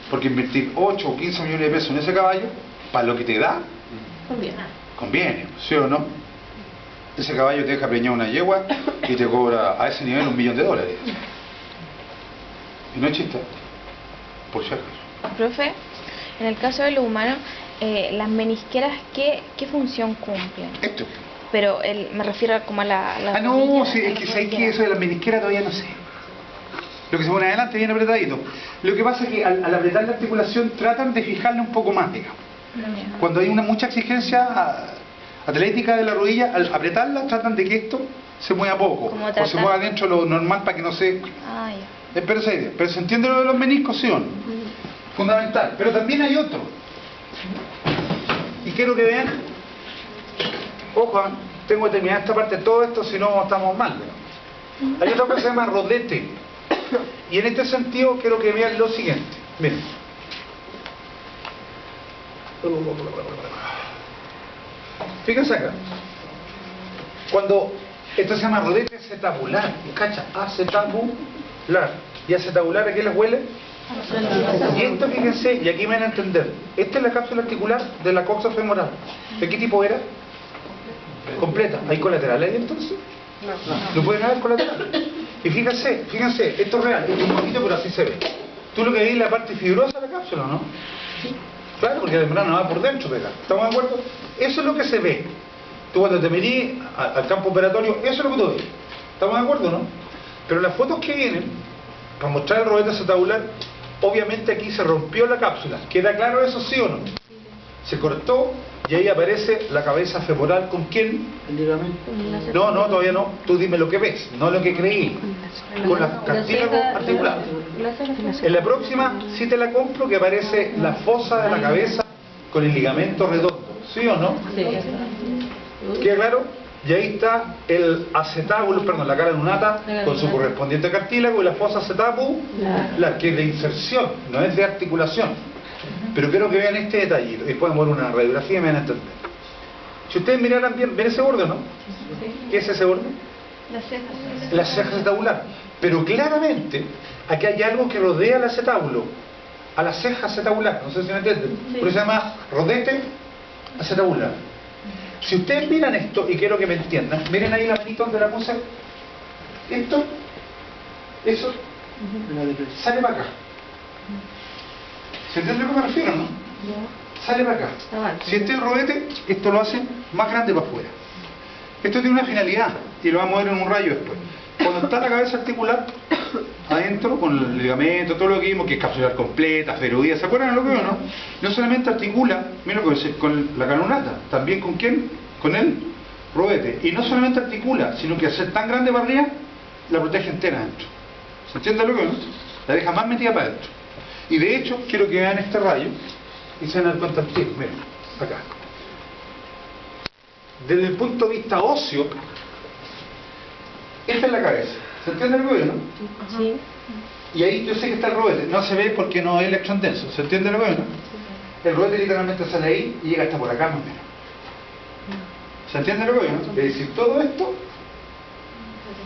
porque invertir 8 o 15 millones de pesos en ese caballo, para lo que te da, conviene, ¿sí o no? Ese caballo te deja preñar una yegua y te cobra a ese nivel $1 millón. Y no es chiste, por si acaso. Profe, en el caso de los humanos, las menisqueras, ¿qué función cumplen? Esto. Pero me refiero como a la No, rodilla, sí, a es la que sabéis que rodilla. eso de la menisquera todavía no sé. Lo que se pone adelante viene apretadito. Lo que pasa es que al apretar la articulación tratan de fijarle un poco más, digamos. Cuando hay mucha exigencia atlética de la rodilla, al apretarla tratan de que esto se mueva poco. Como O se tratar. mueva dentro de lo normal para que no se... Ah, ya. Pero esa idea. Pero se entiende lo de los meniscos, ¿sí o no? Fundamental. Pero también hay otro. Y quiero que vean... Ojo, tengo que terminar esta parte de todo esto, si no estamos mal. Hay otra cosa que se llama rodete. Y en este sentido quiero que vean lo siguiente. Miren. Fíjense acá. Cuando esto se llama rodete acetabular, ¿cacha? Acetabular. ¿Y acetabular a qué les huele? Y esto, fíjense, y aquí me van a entender. Esta es la cápsula articular de la coxa femoral. ¿De qué tipo era? Completa. ¿Hay colaterales ahí entonces? No pueden haber colaterales. Y fíjense, esto es real, esto es un poquito, pero así se ve. Tú lo que ves es la parte fibrosa de la cápsula, ¿no? Claro, porque la membrana va por dentro, pega. ¿Estamos de acuerdo? Eso es lo que se ve. Tú cuando te metís al campo operatorio, eso es lo que tú ves. ¿Estamos de acuerdo, no? Pero las fotos que vienen, para mostrar el rodete acetabular, obviamente aquí se rompió la cápsula. ¿Queda claro eso, sí o no? Se cortó y ahí aparece la cabeza femoral. ¿Con quién? El ligamento. No, todavía no. Tú dime lo que ves, no lo que creí. Con las cartílagos articulares. En la próxima sí te la compro, que aparece la fosa de la cabeza con el ligamento redondo. ¿Sí o no? ¿Queda claro? Y ahí está el acetábulo, perdón, la cara lunata con su correspondiente cartílago, y la fosa acetabular, que es de inserción, no es de articulación. Pero quiero que vean este detalle, después vamos a ver una radiografía y me van a entender. Si ustedes miraran bien, ¿ven ese borde o no? ¿Qué es ese borde? La ceja acetabular. Pero claramente, aquí hay algo que rodea al acetábulo, a la ceja acetabular, no sé si me entienden. Por eso se llama rodete acetabular. Si ustedes miran esto, y quiero que me entiendan, miren ahí la manito donde la puse. Esto, eso, sale para acá. ¿Se entiende a lo que me refiero, no? Sale para acá. Si este es el rodete, esto lo hace más grande para afuera. Esto tiene una finalidad, y lo vamos a ver en un rayo después. Cuando está la cabeza articular, adentro, con el ligamento, todo lo que vimos, que es capsular completa, feroidea, ¿se acuerdan de lo que veo, no? No solamente articula, mira, con la canonata, también con quién, con el rodete. Y no solamente articula, sino que al ser tan grande para arriba, la protege entera adentro. ¿Se entiende lo que veo, no? La deja más metida para adentro. Y de hecho, quiero que vean este rayo, y se van a dar cuenta al tiro, miren, acá. Desde el punto de vista óseo, esta es la cabeza. ¿Se entiende lo que veo, no? Sí. Y ahí yo sé que está el rodete, no se ve porque no es electrón denso. ¿Se entiende lo que veo, no? El rodete literalmente sale ahí y llega hasta por acá más o menos. ¿Se entiende lo que veo, no? Es decir, todo esto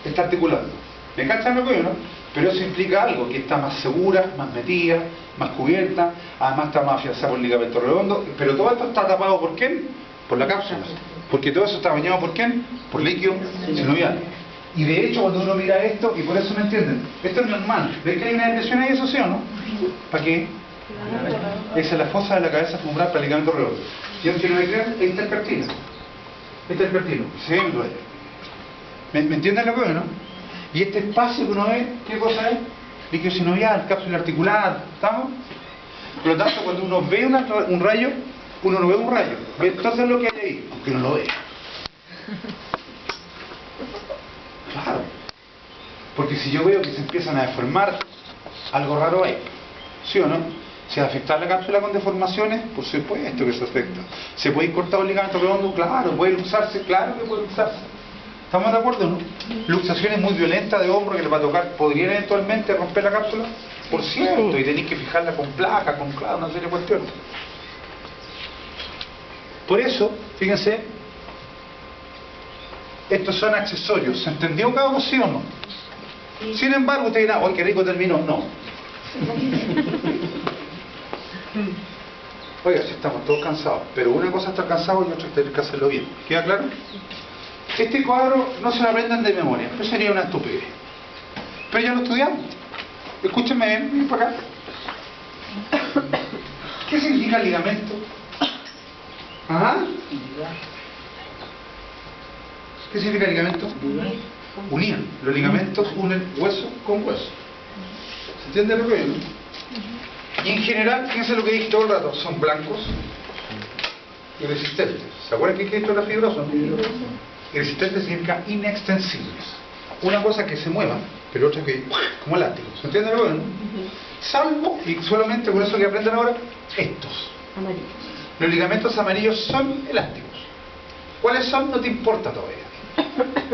está articulando. ¿Me cachan lo que veo, no? Pero eso implica algo, que está más segura, más metida, más cubierta, además está más afianzada por el ligamento redondo, pero todo esto está tapado ¿por quién? Por la cápsula. Porque todo eso está bañado ¿por quién? Por líquido sinovial. Y de hecho cuando uno mira esto, y por eso me entienden, esto es normal. ¿Ven que hay una depresión ahí, eso sí o no? ¿Para qué? Esa es la fosa de la cabeza femoral para el ligamento redondo. Y aunque no me crean, ahí está el cartílago. Este es el cartílago. Sí, ¿me entienden lo que veo, no? Y este espacio que uno ve, ¿qué cosa es? Líquido sinovial, cápsula articular, ¿estamos? Por lo tanto, cuando uno ve un rayo, uno no ve un rayo, ve entonces lo que hay ahí, aunque no lo vea. Claro. Porque si yo veo que se empiezan a deformar, algo raro hay. ¿Sí o no? ¿Se va a afectar la cápsula con deformaciones? Por supuesto que se afecta. ¿Se puede ir cortado el ligamento redondo? Claro. ¿Puede luxarse? Claro que puede luxarse. ¿Estamos de acuerdo, no? Luxaciones muy violentas de hombro que le va a tocar, ¿podrían eventualmente romper la cápsula? Por cierto, y tenéis que fijarla con placa, con clavo, una serie de cuestiones. Por eso, fíjense, estos son accesorios. ¿Se entendió, cabrón, sí o no? Sin embargo, ustedes dirán, ¡ay, qué rico terminó! No. Oiga, si estamos todos cansados, pero una cosa es estar cansado y otra es tener que hacerlo bien. ¿Queda claro? Este cuadro no se lo aprendan de memoria, eso sería una estupidez. Pero ya lo estudiamos. Escúchenme bien, ven para acá. ¿Qué significa ligamento? ¿Ajá? ¿Qué significa ligamento? Unir. Los ligamentos unen hueso con hueso. ¿Se entiende lo que es, no? Y en general, fíjense lo que dije todo el rato, son blancos y resistentes. ¿Se acuerdan que esto era fibroso? Y resistente significa inextensibles. Una cosa que se mueva, pero otra que como elástico. ¿Se entiende lo que es, no? Salvo, y solamente con eso que aprenden ahora, estos. Amarillos. Los ligamentos amarillos son elásticos. ¿Cuáles son? No te importa todavía.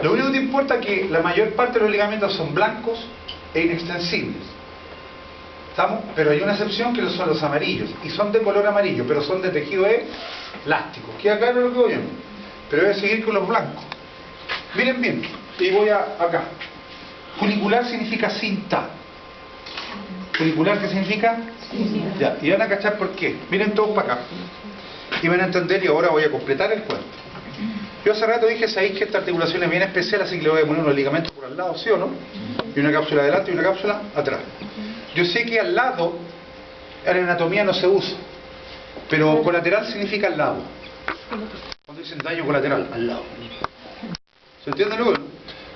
Lo único que te importa es que la mayor parte de los ligamentos son blancos e inextensibles. ¿Estamos? Pero hay una excepción que son los amarillos, y son de color amarillo, pero son de tejido elástico. ¿Queda claro lo que voy a? Pero voy a seguir con los blancos. Miren bien, y voy acá. Funicular significa cinta. ¿Funicular qué significa? Ya, y van a cachar por qué. Miren todos para acá. Y van a entender, y ahora voy a completar el cuento. Yo hace rato dije, sabéis que esta articulación es bien especial, así que le voy a poner unos ligamentos por al lado, ¿sí o no? Y una cápsula adelante y una cápsula atrás. Yo sé que al lado, en la anatomía no se usa, pero colateral significa al lado. Cuando dicen daño colateral, al lado. ¿Se entiende luego?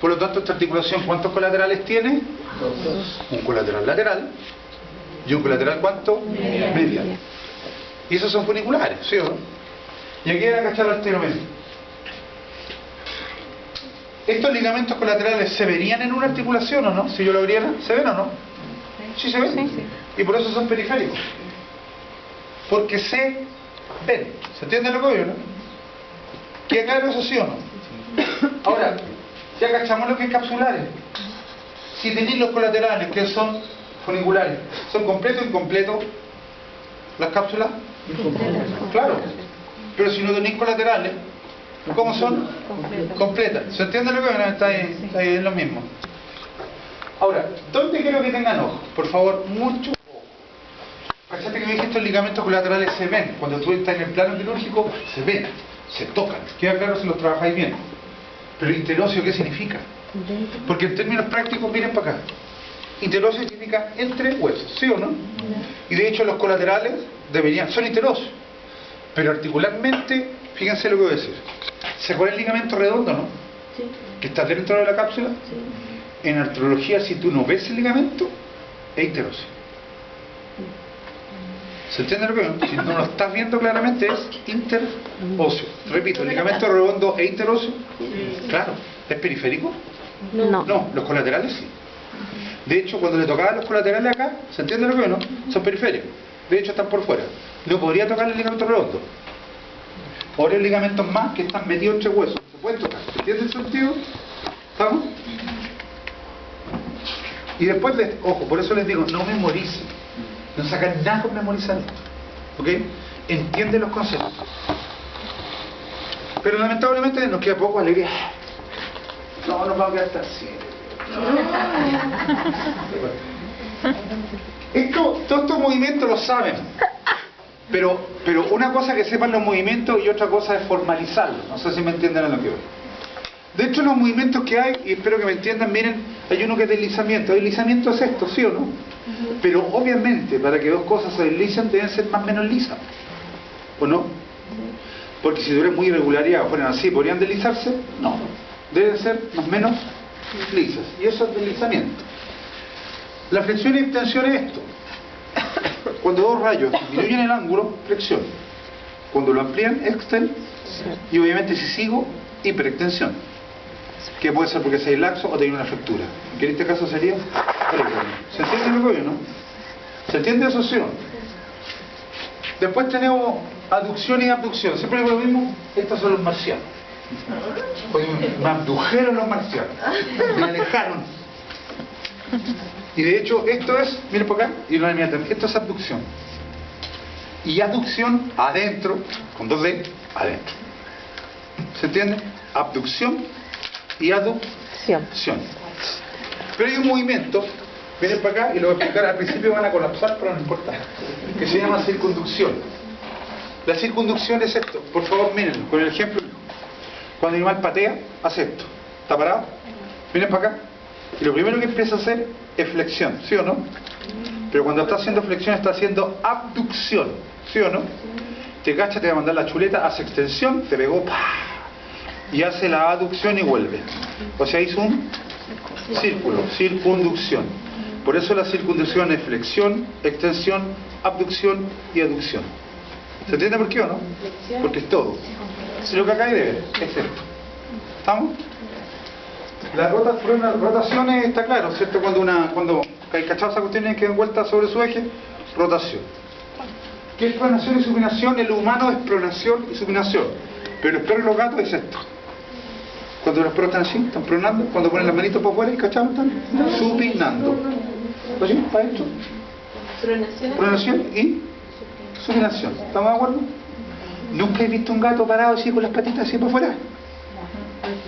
Por lo tanto, esta articulación, ¿cuántos colaterales tiene? Un colateral lateral y un colateral, ¿cuánto? Medial. Y esos son funiculares, ¿sí o no? Y aquí van a cachar al tiro medio. ¿Estos ligamentos colaterales se verían en una articulación o no? Si yo lo abriera, ¿se ven o no? Sí se ven. Sí. Y por eso son periféricos. Porque se ven. ¿Se entiende lo que digo, no? ¿Queda claro eso, sí o no? Ahora, ya cachamos lo que es capsulares. Si tenéis los colaterales, que son funiculares, ¿son completos o incompletos las cápsulas? Claro. Pero si no tenéis colaterales, ¿cómo son? Completas. ¿Se entiende lo que digo? Está ahí en lo mismo. Ahora, ¿dónde quiero que tengan ojo? Por favor, mucho ojo. Fíjate que me dije estos ligamentos colaterales se ven. Cuando tú estás en el plano quirúrgico, se ven, se tocan. Queda claro si los trabajáis bien. Pero interóseo, ¿qué significa? Porque en términos prácticos, miren para acá. Interóseo significa entre huesos, ¿sí o no? Y de hecho los colaterales son interóseos. Pero articularmente, fíjense lo que voy a decir. ¿Se acuerda el ligamento redondo, no? Sí. Que está dentro de la cápsula. Sí. En artrología, si tú no ves el ligamento, es interóseo. ¿Se entiende lo que veo? Si no lo estás viendo claramente, es interóseo. Repito, el ligamento redondo es interóseo. Claro. ¿Es periférico? No. No, los colaterales sí. De hecho, cuando le tocaban los colaterales acá, ¿se entiende lo que veo, no? Son periféricos. De hecho, están por fuera. No podría tocar el ligamento redondo. Ahora hay ligamentos más que están metidos entre huesos. ¿Se pueden tocar? ¿Se entiende el sentido? ¿Estamos? Y después, ojo, por eso les digo, no memoricen. No sacan nada con memorizar esto. ¿Ok? Entiende los conceptos. Pero lamentablemente nos queda poco alegría. No, nos vamos a quedar hasta así. Todos estos movimientos los saben. Pero una cosa que sepan los movimientos y otra cosa es formalizarlos. No sé si me entienden a lo que voy. De hecho, los movimientos que hay, y espero que me entiendan, miren, hay uno que es deslizamiento. El deslizamiento es esto, ¿sí o no? Pero obviamente, para que dos cosas se deslicen, deben ser más o menos lisas. ¿O no? Porque si tuvieran muy irregularidad o fueran así, ¿podrían deslizarse? No. Deben ser más o menos lisas. Y eso es deslizamiento. La flexión y extensión es esto. Cuando dos rayos disminuyen el ángulo, flexión. Cuando lo amplían, extensión. Y obviamente si sigo, hiperextensión. Que puede ser porque seis laxo o tener una fractura. Que en este caso sería... ¿Se entiende lo que yo, no? ¿Se entiende eso, sí o no? Después tenemos aducción y abducción. Siempre digo lo mismo. Estos son los marcianos. Oye, me abdujeron los marcianos. Me alejaron. Y de hecho, esto es... Miren por acá. Y no me también. Esto es abducción. Y aducción, adentro, con 2D, adentro. ¿Se entiende? Abducción y aducción. Pero hay un movimiento, miren para acá y lo voy a explicar, al principio van a colapsar, pero no importa, que se llama circunducción. La circunducción es esto, por favor miren, con el ejemplo, cuando el animal patea, hace esto, ¿está parado? Miren para acá, y lo primero que empieza a hacer es flexión, ¿sí o no? Pero cuando está haciendo flexión está haciendo abducción, ¿sí o no? Te cacha, te va a mandar la chuleta, hace extensión, te pegó, ¡pah! Y hace la aducción y vuelve. O sea, hizo un círculo, circunducción. Por eso la circunducción es flexión, extensión, abducción y aducción. ¿Se entiende por qué o no? Porque es todo. Si lo que acá hay de ver es esto. ¿Estamos? Las rotaciones está claro, ¿cierto? Cuando hay cachado esa cuestión que dan vuelta sobre su eje, rotación. ¿Qué es pronación y supinación? El humano es pronación y supinación. Pero el perro y los gatos es esto. Cuando los perros están así, están pronando, cuando ponen las manitos para afuera y cachamos, están supinando. ¿Así? ¿Para esto? Pronación y supinación. ¿Estamos de acuerdo? ¿Nunca he visto un gato parado así con las patitas así para afuera?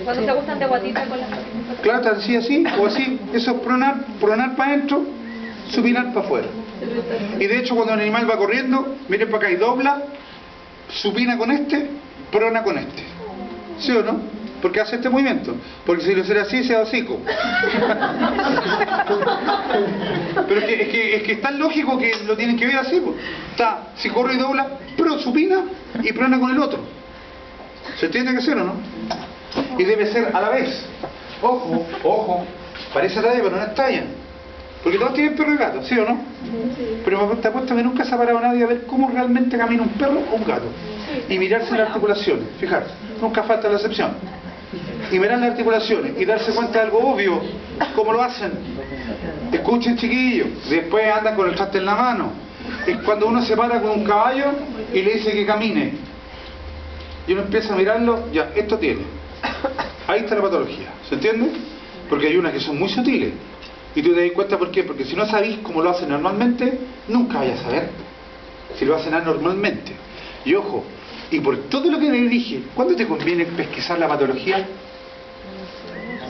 Cuando se gustan de guatita con las patitas. Claro, así o así. Eso es pronar para adentro, supinar para afuera. Y de hecho cuando el animal va corriendo, miren para acá y dobla, supina con este, prona con este. ¿Sí o no? Porque hace este movimiento. Porque si lo hiciera así, se da hocico. Pero es que es tan lógico que lo tienen que ver así. Pues. Está, si corre y dobla, pero supina y prona con el otro. ¿Se entiende que hacer o no? Y debe ser a la vez. Ojo, ojo. Parece talla, pero no es talla. Porque todos tienen perro y gato, ¿sí o no? Sí. Pero te apuesto que nunca se ha parado nadie a ver cómo realmente camina un perro o un gato. Y mirarse las articulaciones. Fijarse, nunca falta la excepción. Y mirar las articulaciones y darse cuenta de algo obvio. ¿Cómo lo hacen? Escuchen, chiquillos. Después andan con el traste en la mano. Es cuando uno se para con un caballo y le dice que camine. Y uno empieza a mirarlo, ya, esto tiene. Ahí está la patología. ¿Se entiende? Porque hay unas que son muy sutiles. Y tú te das cuenta por qué. Porque si no sabéis cómo lo hacen normalmente, nunca vais a saber si lo hacen anormalmente. Y ojo, y por todo lo que le dije, ¿cuándo te conviene pesquisar la patología?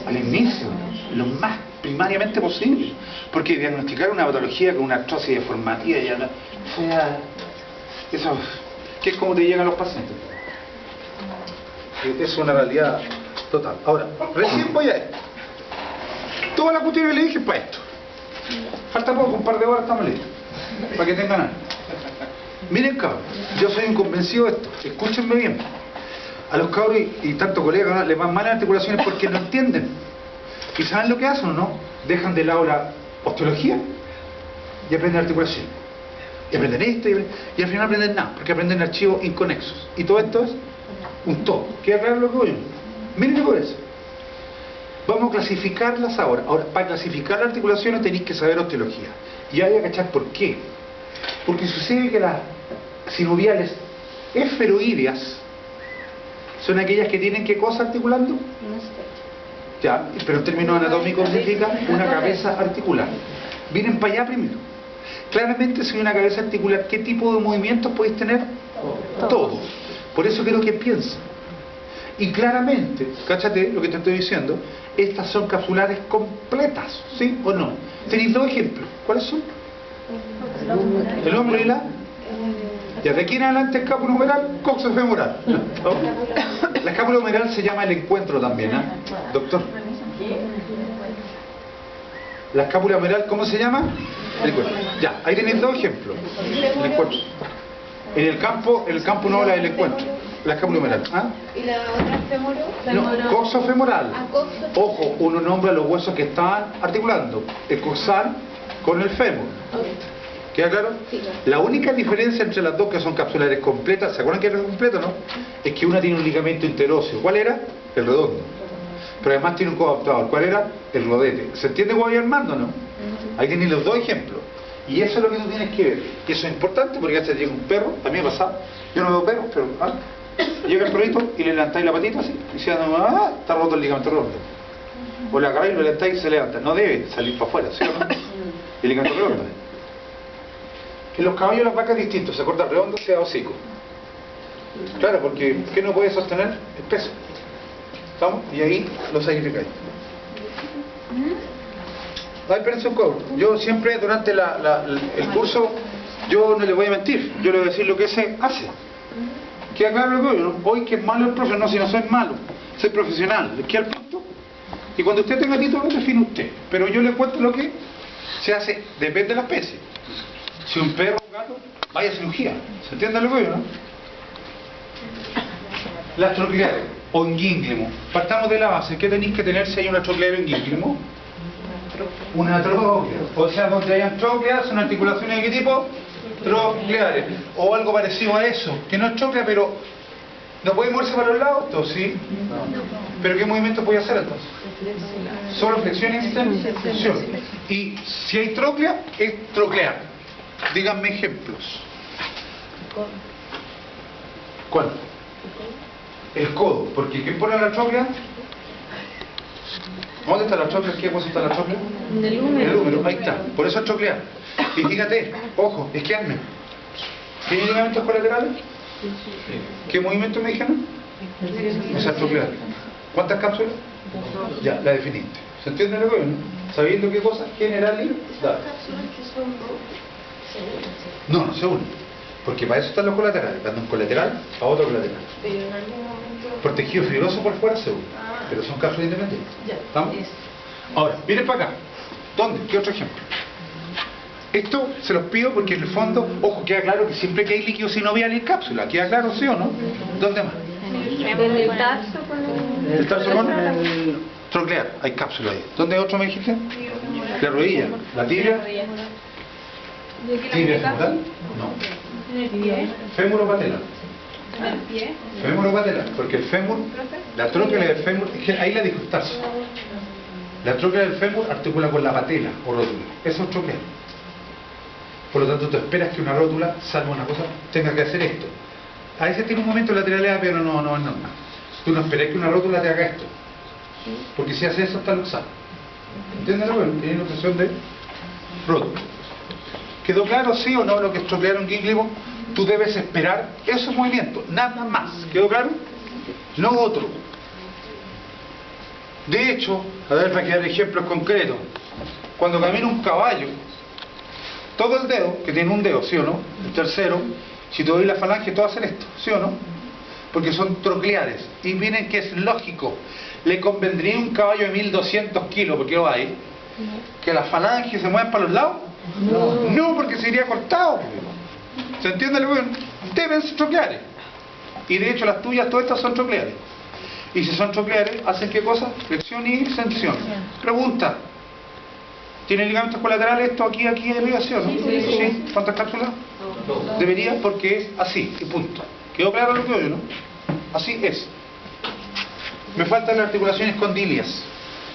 Al inicio, lo más primariamente posible. Porque diagnosticar una patología con una artrosis deformativa ya no, o sea, eso, que es como te llegan los pacientes. Es una realidad total. Ahora, recién voy a esto. Toda la cuestión que le dije es para esto. Falta poco, un par de horas estamos listos. Para que tengan algo. Miren, cabros, yo soy un convencido de esto. Escúchenme bien. A los cabros y tanto colegas, ¿no?, les van mal las articulaciones porque no entienden. ¿Y saben lo que hacen o no? Dejan de lado la osteología y aprenden articulación. Y aprenden esto y al final aprenden nada, porque aprenden archivos inconexos. Y todo esto es un todo. ¿Queda claro lo que voy? Miren por eso. Vamos a clasificarlas ahora. Ahora, para clasificar las articulaciones tenéis que saber osteología. Y hay que cachar por qué. Porque sucede que las sinoviales esferoideas son aquellas que tienen ¿qué cosa articulando? Ya, pero en términos anatómicos significa una cabeza articular. Vienen para allá primero. Claramente si hay una cabeza articular, ¿qué tipo de movimientos podéis tener? Todos. Por eso quiero que piensen. Y claramente, cáchate lo que te estoy diciendo, estas son capsulares completas, ¿sí o no? Tenéis dos ejemplos. ¿Cuáles son? El hombro y la... Ya de aquí en adelante escápula humeral, coxofemoral. ¿No? La escápula humeral se llama el encuentro también, ¿eh? Doctor. La escápula humeral, ¿cómo se llama? El encuentro. Ya, ahí tenéis dos ejemplos. El encuentro. En el campo no, la del encuentro. La escápula humeral. ¿Ah? ¿Y la otra fémoro? No, coxofemoral. Ah, coxo. Ojo, uno nombra los huesos que están articulando. El coxal con el fémur. ¿Queda claro? Sí, claro. La única diferencia entre las dos, que son capsulares completas, ¿se acuerdan que era completo, no? Es que una tiene un ligamento interóseo. ¿Cuál era? El redondo. Pero además tiene un coadaptador. ¿Cuál era? El rodete. ¿Se entiende cómo voy armando, no? Ahí tenéis los dos ejemplos. Y eso es lo que tú tienes que ver. Y eso es importante porque a veces llega un perro, a mí me ha pasado, yo no veo perros, pero llega el perrito y le levantáis la patita así, y se anda, está roto el ligamento redondo. O le agarráis, lo levantáis y se levanta. No debe salir para afuera, ¿sí o no? El ligamento redondo. En los caballos las vacas distintos, se corta redondo, se da hocico. Claro, porque ¿qué no puede sostener? El peso. ¿Estamos? Y ahí lo sacrificáis. Ay, espérense un poco. Yo siempre durante el curso, yo no le voy a mentir, yo le voy a decir lo que se hace. Queda claro lo que yo, hoy que es malo el profe, no, si no soy malo, soy profesional, le queda el punto. Y cuando usted tenga título, lo define usted. Pero yo le cuento lo que se hace, depende de la especie. Si un perro o un gato, vaya a cirugía. ¿Se entiende lo que yo, no? Las trocleares o inguínglimo. Partamos de la base. ¿Qué tenéis que tener si hay una troclear o inguínglimo? Una troclea. O sea, donde hayan trocleas, son articulaciones de qué tipo? Trocleares. O algo parecido a eso. Que no es troclea, pero ¿no puede moverse para los lados? ¿Esto sí? ¿Pero qué movimiento puede hacer entonces? Solo flexión y extensión. Y si hay troclea, es troclear. Díganme ejemplos. ¿Cuál? El codo. Porque ¿quién pone la troclea? ¿Dónde está la troclea? ¿Qué hueso está la troclea? En el En el húmero. húmero, ahí está. Por eso es troclear. Y fíjate, ojo, izquierda. ¿Tiene ligamentos colaterales? ¿Qué movimiento me dijeron? O sea, troclear. ¿Cuántas cápsulas? Ya, la definiste. ¿Se entiende lo que es, no? ¿Sabiendo qué cosa? General y... Dale. No, no se unen. Porque para eso están los colaterales. Dando un colateral a otro colateral. Por tejido fibroso por fuera se unen. Pero son cápsulas independientes. ¿Estamos? Ahora, miren para acá. ¿Dónde? ¿Qué otro ejemplo? Esto se los pido porque en el fondo, ojo, queda claro que siempre que hay líquido sinovial y cápsula. ¿Queda claro, sí o no? ¿Dónde más? En el tarso con ¿El tarso con? Troclear, hay cápsula ahí. ¿Dónde otro me dijiste? La rodilla, la tibia. ¿Tibia femoral? No. ¿En el pie? Fémur o patela. ¿En el pie? Fémur o patela, porque el fémur, la tróquea del fémur, es que ahí la dijo tarso. La tróquea del fémur articula con la patela o rótula. Eso es troclear. Por lo tanto, tú esperas que una rótula, salvo una cosa, tenga que hacer esto. A veces tiene un momento de lateralidad, pero no es normal. Tú no esperas que una rótula te haga esto. Porque si hace eso, está luxado. ¿Entiendes? Bueno, tiene notación de rótula. ¿Quedó claro, sí o no, lo que es troclear un gínglico? Tú debes esperar esos movimientos, nada más. ¿Quedó claro? No otro. De hecho, a ver, para que dar ejemplos concretos, cuando camina un caballo, todo el dedo, que tiene un dedo, ¿sí o no? El tercero, si te doy la falange, todo hacer esto, ¿sí o no? Porque son trocleares. Y miren que es lógico. ¿Le convendría a un caballo de 1200 kilos, porque va ahí, que las falanges se muevan para los lados? No, porque se iría cortado. ¿Se entiende lo que deben ser trocleares? Y de hecho las tuyas, todas estas son trocleares. Y si son trocleares, ¿hacen qué cosa? Flexión y extensión. Pregunta. ¿Tiene ligamentos colaterales esto aquí, aquí, arriba, sí o no? Sí. ¿Cuántas cápsulas? Debería, porque es así, y punto. ¿Quedó claro lo que oye, no? Así es. Me faltan las articulaciones condilias.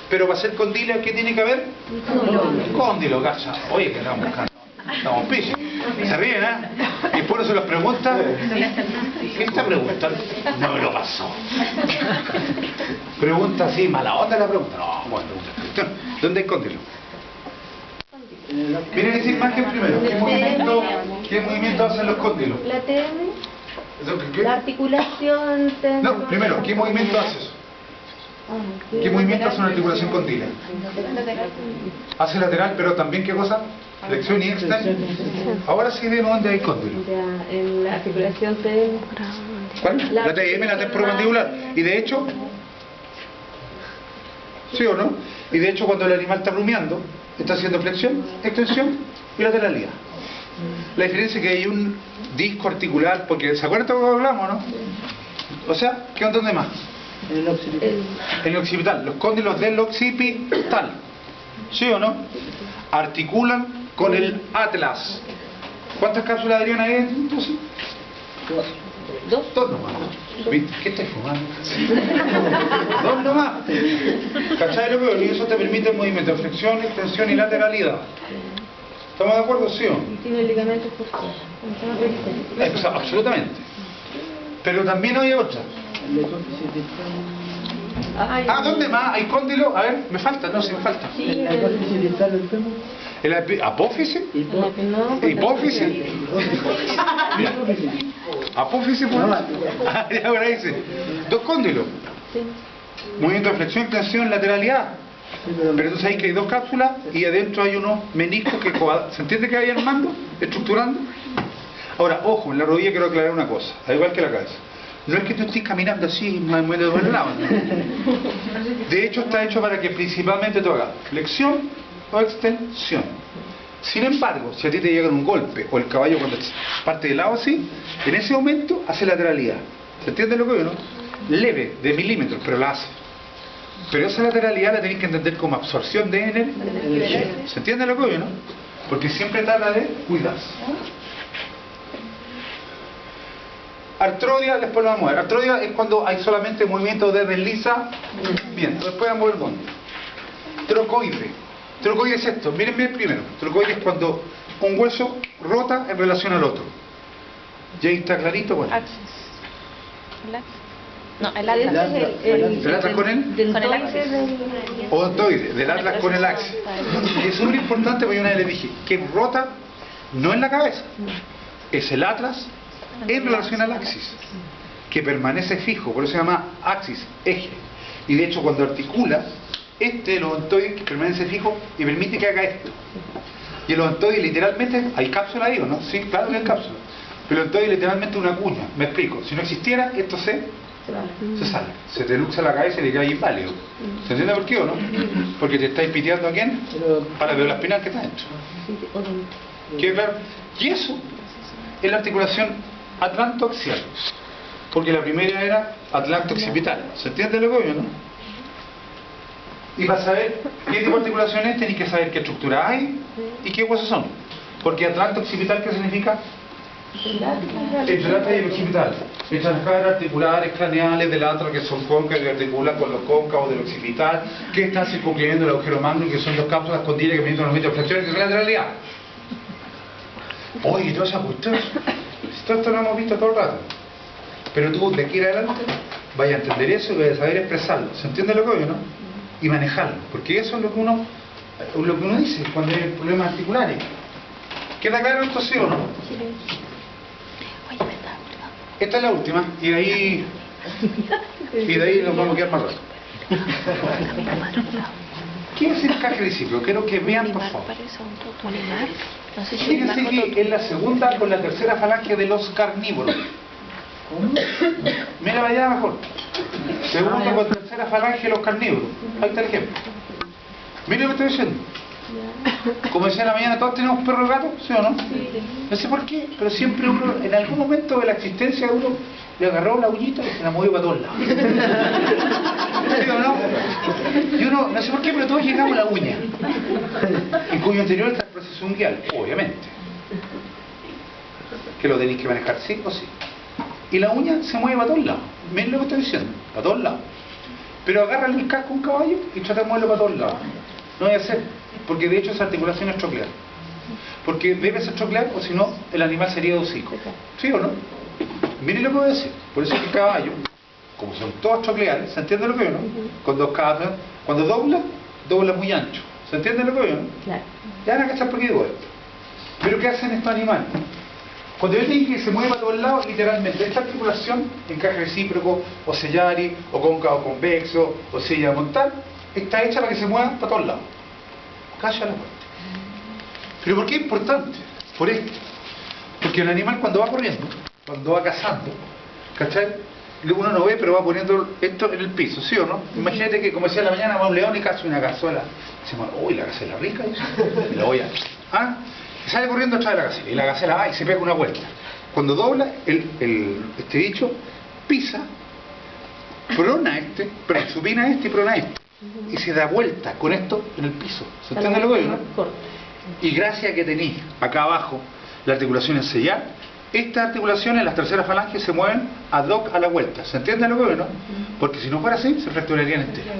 Pero para ser condilia, ¿qué tiene que haber? Cóndilo, gacha. Oye, que estamos buscando. Estamos pillos. Se ríen, ¿eh? Y después uno se los pregunta. ¿Qué está preguntando? No me lo pasó. Pregunta así, mala onda la pregunta. No, bueno, pregunta. ¿Dónde hay cóndilo? Miren esa imagen primero. ¿Qué movimiento hacen los cóndilos? la TM, ¿Qué? la articulación. No, primero, ¿qué movimiento haces? ¿Qué movimiento hace una articulación condila? Hace lateral, pero también ¿qué cosa? Flexión y extensión. Ahora sí vemos dónde hay cóndilo. En la articulación TM. ¿Cuál? La TM, la temporomandibular. Y de hecho, ¿sí o no? Y de hecho cuando el animal está rumiando, está haciendo flexión, extensión y lateralidad. La diferencia es que hay un disco articular, porque ¿se acuerdan de lo que hablamos, no? O sea, ¿qué onda dónde más? En el occipital. En el occipital, los cóndilos del occipital. ¿Sí o no? Articulan con el atlas. ¿Cuántas cápsulas darían ahí entonces? Dos nomás. ¿Viste? ¿Qué estás fumando? Dos nomás. ¿Cachai lo que veo? Y eso te permite el movimiento de flexión, extensión y lateralidad. ¿Estamos de acuerdo, sí o no? Y tiene ligamentos posteriores. Absolutamente. Pero también hay otra. El epófisis distal. Ah, ¿dónde más? ¿Hay cóndilo? A ver, me falta, no, sí me falta. En la epófisis distal del fémur. ¿El apófisis? ¿Hipófisis? ¿Apófisis? Pues. Ah, ya ahora dice. Dos cóndilos. Movimiento de flexión, tensión, lateralidad. Pero entonces hay que hay dos cápsulas y adentro hay unos meniscos que ¿se entiende que vayan armando? Estructurando. Ahora, ojo, en la rodilla quiero aclarar una cosa, al igual que la cabeza. No es que tú estés caminando así, más o menos de buen lado. De hecho, está hecho para que principalmente tú hagas flexión o extensión. Sin embargo, si a ti te llega un golpe, o el caballo cuando parte de lado así, en ese momento hace lateralidad. ¿Se entiende lo que veo, no? Leve, de milímetros, pero la hace. Pero esa lateralidad la tenéis que entender como absorción de energía. ¿Se entiende lo que veo, no? Porque siempre trata de cuidarse. Artrodia, después lo vamos a ver. Artrodia es cuando hay solamente movimiento de desliza. Bien, después vamos a ver dónde. Trocoide. Trocoide es esto. Miren bien primero. Trocoide es cuando un hueso rota en relación al otro. ¿Ya está clarito? Bueno. No, el atlas. ¿El atlas con él? Con el axis. Odontoide, del atlas con el axis. Y es súper importante porque una vez les dije que rota no en la cabeza, es el atlas en relación al axis, que permanece fijo, por eso se llama axis, eje. Y de hecho cuando articula, el odontoide que permanece fijo y permite que haga esto. Y el odontoide literalmente, hay cápsula ahí, ¿o no? Sí, claro que hay cápsula. Pero el odontoide literalmente es una cuña, me explico. Si no existiera, esto se sale. Se te luxa la cabeza y le queda inválido. ¿Se entiende por qué o no? Porque te estáis piteando a quién? Para ver la espinal que está dentro. ¿Queda claro? Y eso es la articulación atlantoaxial. Porque la primera era atlanto-occipital. ¿Se entiende lo que yo, no? Y para saber qué tipo de articulación es, tenéis que saber qué estructura hay y qué huesos son. Porque atlanto-occipital, ¿qué significa? Entre el atlas y el occipital. Entre las caderas articulares craneales del atlas que son cóncavas y articulan con los cóncavos del occipital, que están circunscribiendo el agujero magno y que son dos cápsulas condiles que permiten los movimientos de flexión y de lateralidad. Oye, toda esa cuestión. Todo esto lo hemos visto todo el rato. Pero tú, de aquí en adelante, vayas a entender eso y vayas a saber expresarlo. ¿Se entiende lo que oye, no? Y manejarlo. Porque eso es lo que uno dice cuando hay problemas articulares. ¿Queda claro esto, sí o no? Esta es la última. Y de ahí nos vamos a quedar más rato. ¿Qué es el encaje discípulo? Quiero que vean, por favor. Fíjense que es la segunda con la tercera falange de los carnívoros. Mira allá mejor. Segunda con tercera falange de los carnívoros. Ahí está el ejemplo. Miren lo que estoy diciendo. Como decía en la mañana, todos tenemos perro y gato, ¿sí o no? No sé por qué, pero siempre uno, en algún momento de la existencia de uno, le agarró la uñita y se la movió para todos lados. ¿Sí o no? Y uno, no sé por qué, pero todos llegamos a la uña, en cuyo interior está el proceso unguial, obviamente, que lo tenéis que manejar sí o sí. Y la uña se mueve para todos lados. Miren lo que estoy diciendo, para todos lados. Pero agárrale el casco a un caballo y trata de moverlo para todos lados. No voy a hacer, porque de hecho esa articulación es troclear. Porque debe ser troclear, o si no, el animal sería de hocico. ¿Sí o no? Miren lo que voy a decir. Por eso que el caballo, como son todos trocleares, ¿se entiende lo que veo, no? Con dos cabezas, cuando dobla muy ancho. ¿Se entiende lo que veo, no? Claro. Ya van a cachar por qué digo esto. Pero ¿qué hacen estos animales? Cuando yo digo que se mueve a todos lados, literalmente, esta articulación, encaje recíproco, o sellari, o cóncavo convexo, o sella montal, está hecha para que se mueva para todos lados. Calla la puerta. ¿Pero por qué es importante? Por esto. Porque el animal cuando va corriendo, cuando va cazando, ¿cachai? Uno no ve, pero va poniendo esto en el piso, ¿sí o no? Imagínate que, como decía en la mañana, va un león y caza una cazuela. Se mueve, uy, la gacela rica, y la voy a... ¿Ah? Y sale corriendo atrás de la gacela, y la gacela va y se pega una vuelta. Cuando dobla, este bicho pisa, prona supina y prona y se da vuelta con esto en el piso. ¿Se entiende lo que digo, no? Y gracias a que tenéis acá abajo la articulación en sellar, estas articulaciones, las terceras falanges, se mueven ad hoc a la vuelta. ¿Se entiende lo que digo, no? Porque si no fuera así, se fracturarían enteras.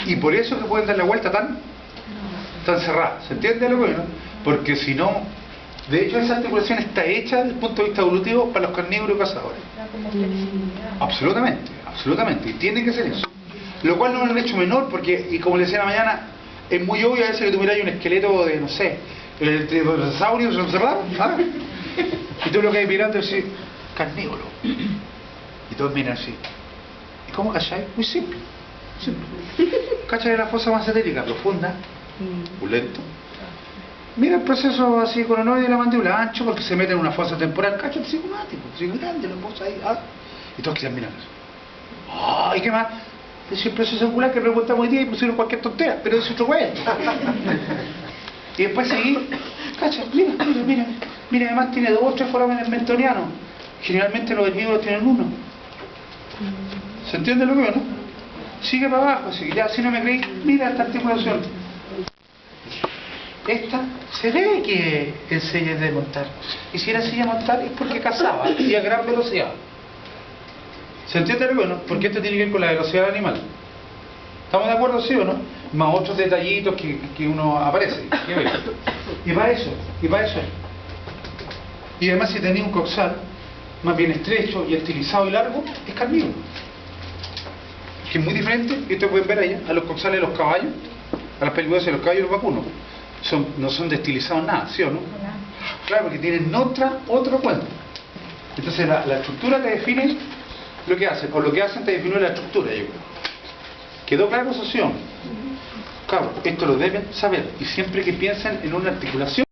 Y por eso que pueden dar la vuelta tan cerrada. ¿Se entiende lo que digo, no? Porque si no, de hecho esa articulación está hecha desde el punto de vista evolutivo para los carnívoros y cazadores. Absolutamente, absolutamente. Y tiene que ser eso. Lo cual no es un hecho menor, porque, y como le decía la mañana, es muy obvio a veces que tú miras un esqueleto de, no sé, el trinosaurio, ¿sabes? Y tú lo que hay mirando es decir, carnívoro. Y todos miran así. ¿Y cómo cachai? Muy simple. Cachai la fosa masentérica profunda, pulento. Mira el proceso así coronoide de la mandíbula, ancho, porque se mete en una fosa temporal. Cachai el psicomático, grande la fosa ahí. Y todos quedan mirando eso. ¿Y qué más? Es el proceso angular que preguntamos hoy día y pusieron cualquier tontera, pero es otro güey. Y después seguir, cacha, mira, además tiene 2 o 3 forámenes mentonianos. Generalmente los herbívoros tienen 1. ¿Se entiende lo que veo, no? Sigue para abajo, así que ya si no me creéis, mira esta articulación. Esta se ve que el sella es de montar. Y si era silla montar es porque cazaba y a gran velocidad. ¿Se entiende lo que no? Porque esto tiene que ver con la velocidad del animal. ¿Estamos de acuerdo, sí o no? Más otros detallitos que uno aparece. Y para eso. Y además si tenía un coxal más bien estrecho y estilizado y largo, es carnívoro. que es muy diferente, y ustedes pueden ver allá, a los coxales de los caballos, a las películas de los caballos y los vacunos. No son destilizados nada, ¿sí o no? Claro, porque tienen otro cuento. Entonces la estructura te define lo que hacen, o lo que hacen te define la estructura, yo creo. ¿Quedó claro eso, sí o no? Claro, esto lo deben saber, y siempre que piensen en una articulación